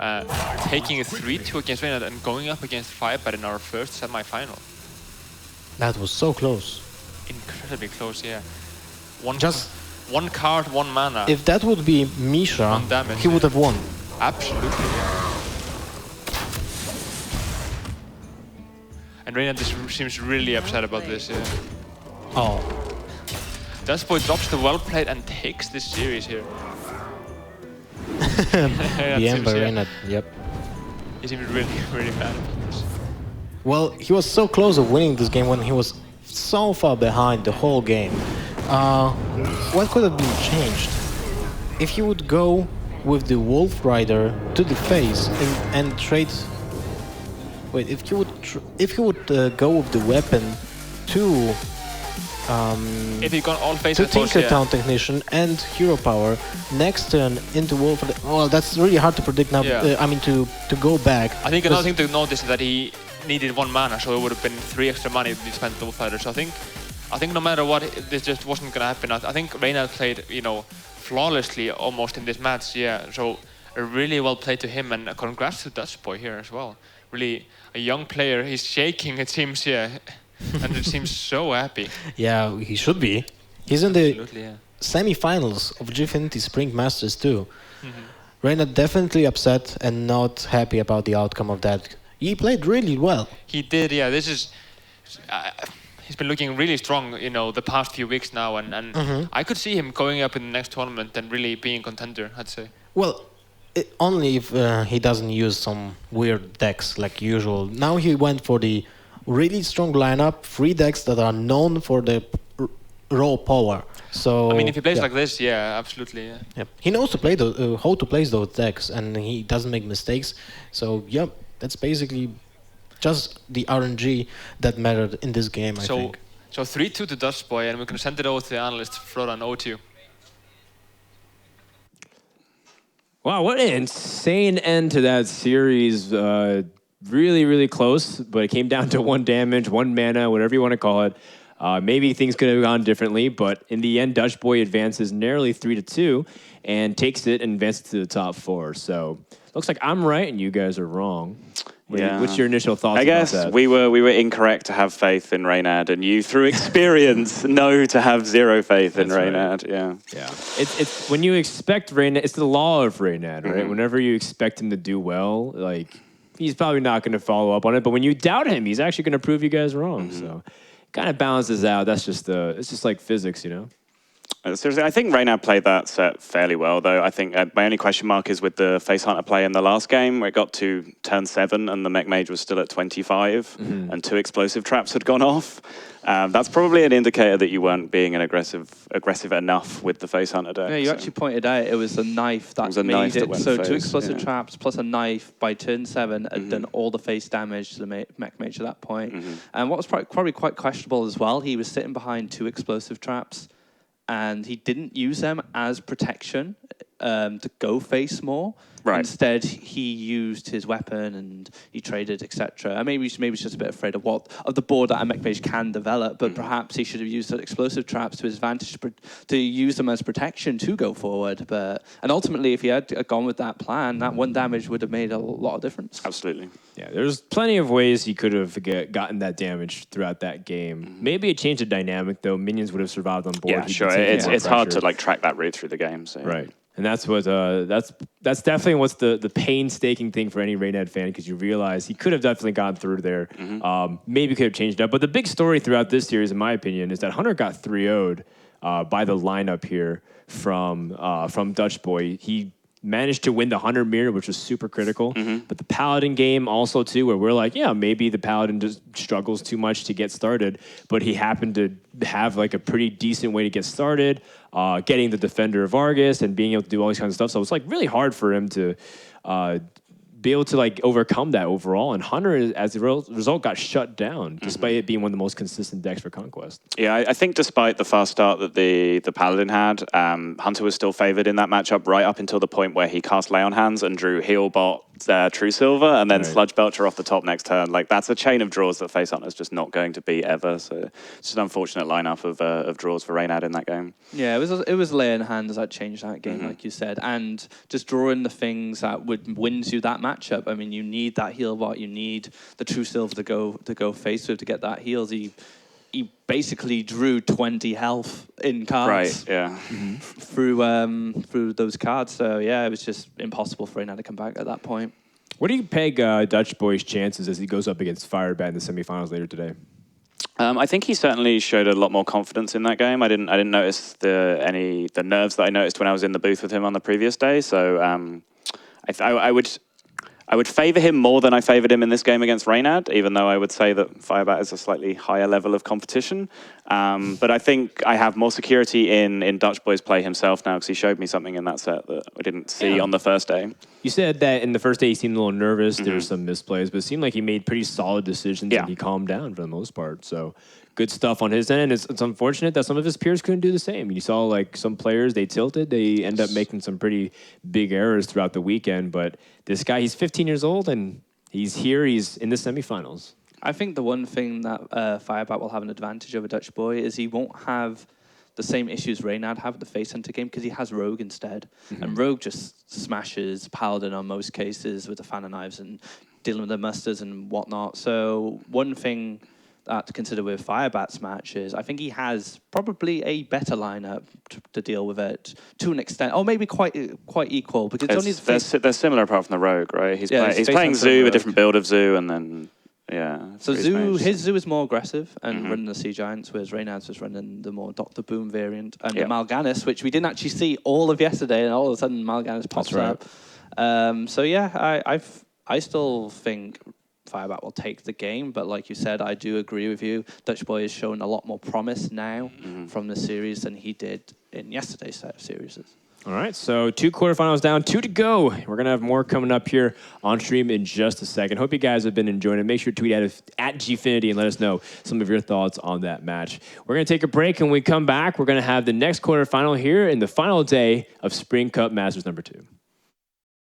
taking a 3-2 against Reynad and going up against Firebat in our first semi-final. That was so close. Incredibly close, yeah. One card, 1 mana. If that would be Misha, One damage, he would have won. Absolutely, yeah. And Reynad seems really upset about this, yeah. Oh. Dutchboy drops the well played and takes this series here. The Ember Reynad, yep. He seems really, really bad about this. Well, he was so close of winning this game when he was so far behind the whole game. What could have been changed? If he would go with the Wolf Rider to the face and trade... Wait, if he would go with the weapon to... If he got all face to and force, Tinkertown Technician and Hero Power, next turn into Wolf... Well, that's really hard to predict now. Yeah. I mean, to go back. I think another thing to notice is that he needed 1 mana, so it would have been 3 extra money if he spent the Wolf Rider. So I think no matter what, this just wasn't gonna happen. I think Reynad played, you know, flawlessly almost in this match. Yeah, so a really well played to him, and congrats to Dutchboy here as well. Really a young player. He's shaking, it seems, yeah, and it seems so happy. Yeah, he should be. He's in the Absolutely, yeah. semi-finals of Gfinity Spring Masters too. Reynad definitely upset and not happy about the outcome of that. He played really well. He did, yeah. This is. He's been looking really strong, you know, the past few weeks now, and I could see him going up in the next tournament and really being a contender, I'd say. Well, only if he doesn't use some weird decks like usual. Now he went for the really strong lineup, 3 decks that are known for the raw power. So I mean, if he plays yeah. like this, yeah, absolutely. Yeah. Yep. He knows to play how to place those decks, and he doesn't make mistakes. So yeah, that's basically just the RNG that mattered in this game, I think. So 3-2 to LbDutchboy, and we're going to send it over to the analyst, Florian, over to you. Wow, what an insane end to that series. Really, really close, but it came down to 1 damage, 1 mana, whatever you want to call it. Maybe things could have gone differently, but in the end, LbDutchboy advances narrowly 3-2 and takes it and advances to the top 4. So looks like I'm right and you guys are wrong. What's your initial thoughts I guess about that? we were incorrect to have faith in Reynad, and you, through experience, know to have 0 faith in Reynad. Right. Yeah. It's when you expect Reynad, it's the law of Reynad, right? Whenever you expect him to do well, like he's probably not going to follow up on it. But when you doubt him, he's actually going to prove you guys wrong. So it kind of balances out. That's just it's just like physics, you know. Seriously, I think Reynad played that set fairly well, though. I think my only question mark is with the Face Hunter play in the last game, where it got to turn 7 and the Mech Mage was still at 25, and 2 explosive traps had gone off. That's probably an indicator that you weren't being aggressive enough with the Face Hunter deck. Yeah, you actually pointed out it was a knife that made it. So 2 explosive traps plus a knife by turn 7 had done all the face damage to the Mech Mage at that point. And what was probably quite questionable as well, he was sitting behind 2 explosive traps, and he didn't use them as protection to go face more. Right. Instead, he used his weapon and he traded, etc. And maybe he's just a bit afraid of the board that a Mech Mage can develop. But perhaps he should have used the explosive traps to his advantage to use them as protection to go forward. And ultimately, if he had gone with that plan, that 1 damage would have made a lot of difference. Absolutely. Yeah, there's plenty of ways he could have gotten that damage throughout that game. Maybe it changed the dynamic though. Minions would have survived on board. Yeah, sure. It's hard to like track that route through the game. So. Right. And that's what that's definitely what's the painstaking thing for any Reynad fan, because you realize he could have definitely gotten through there. Maybe could have changed it up. But the big story throughout this series, in my opinion, is that Hunter got 3-0'd by the lineup here from LbDutchboy. He managed to win the Hunter mirror, which was super critical. But the Paladin game also too, where we're like, yeah, maybe the Paladin just struggles too much to get started, but he happened to have like a pretty decent way to get started, getting the Defender of Argus and being able to do all these kinds of stuff. So it's like really hard for him to be able to like overcome that overall. And Hunter, as a result, got shut down, despite it being one of the most consistent decks for Conquest. Yeah, I think despite the fast start that the Paladin had, Hunter was still favored in that matchup right up until the point where he cast Lay on Hands and drew Healbot, True Silver, and then Sludge Belcher off the top next turn. Like, that's a chain of draws that Face Hunter's just not going to beat ever. So it's just an unfortunate lineup of draws for Reynad in that game. Yeah, it was Lay on Hands that changed that game, like you said, and just drawing the things that would wins you that matchup. I mean, you need that heal bot, you need the True Silver to go face with to get that heals. He basically drew 20 health in cards, through those cards. So yeah, it was just impossible for Reynad to come back at that point. What do you peg LbDutchboy's chances as he goes up against Firebat in the semifinals later today? I think he certainly showed a lot more confidence in that game. I didn't notice the nerves that I noticed when I was in the booth with him on the previous day. So I would favor him more than I favored him in this game against Reynad, even though I would say that Firebat is a slightly higher level of competition. But I think I have more security in LbDutchboy's play himself now, because he showed me something in that set that I didn't see on the first day. You said that in the first day he seemed a little nervous. There were some misplays, but it seemed like he made pretty solid decisions and he calmed down for the most part. So good stuff on his end. And it's unfortunate that some of his peers couldn't do the same. You saw like some players, they tilted. They end up making some pretty big errors throughout the weekend. But this guy, he's 15 years old and he's here. He's in the semifinals. I think the one thing that Firebat will have an advantage over LbDutchboy is he won't have the same issues Reynad have with the Face Hunter game, because he has Rogue instead. And Rogue just smashes Paladin on most cases with the Fan of Knives and dealing with the musters and whatnot. So one thing to consider with Firebat's match is I think he has probably a better lineup to deal with it to an extent, or maybe quite equal, because it's only they're similar apart from the Rogue, right? He's playing Zoo, a different build of Zoo, and then so his Zoo is more aggressive and running the Sea Giants, whereas Reynad's was running the more Dr. Boom variant and the Mal'Ganis, which we didn't actually see all of yesterday, and all of a sudden Mal'Ganis pops up. So yeah, I still think Fireback will take the game. But like you said, I do agree with you. DutchBoy is showing a lot more promise now from the series than he did in yesterday's set of series. All right, so 2 quarterfinals down, 2 to go. We're going to have more coming up here on stream in just a second. Hope you guys have been enjoying it. Make sure to tweet at Gfinity and let us know some of your thoughts on that match. We're going to take a break, and when we come back, we're going to have the next quarterfinal here in the final day of Spring Cup Masters number 2.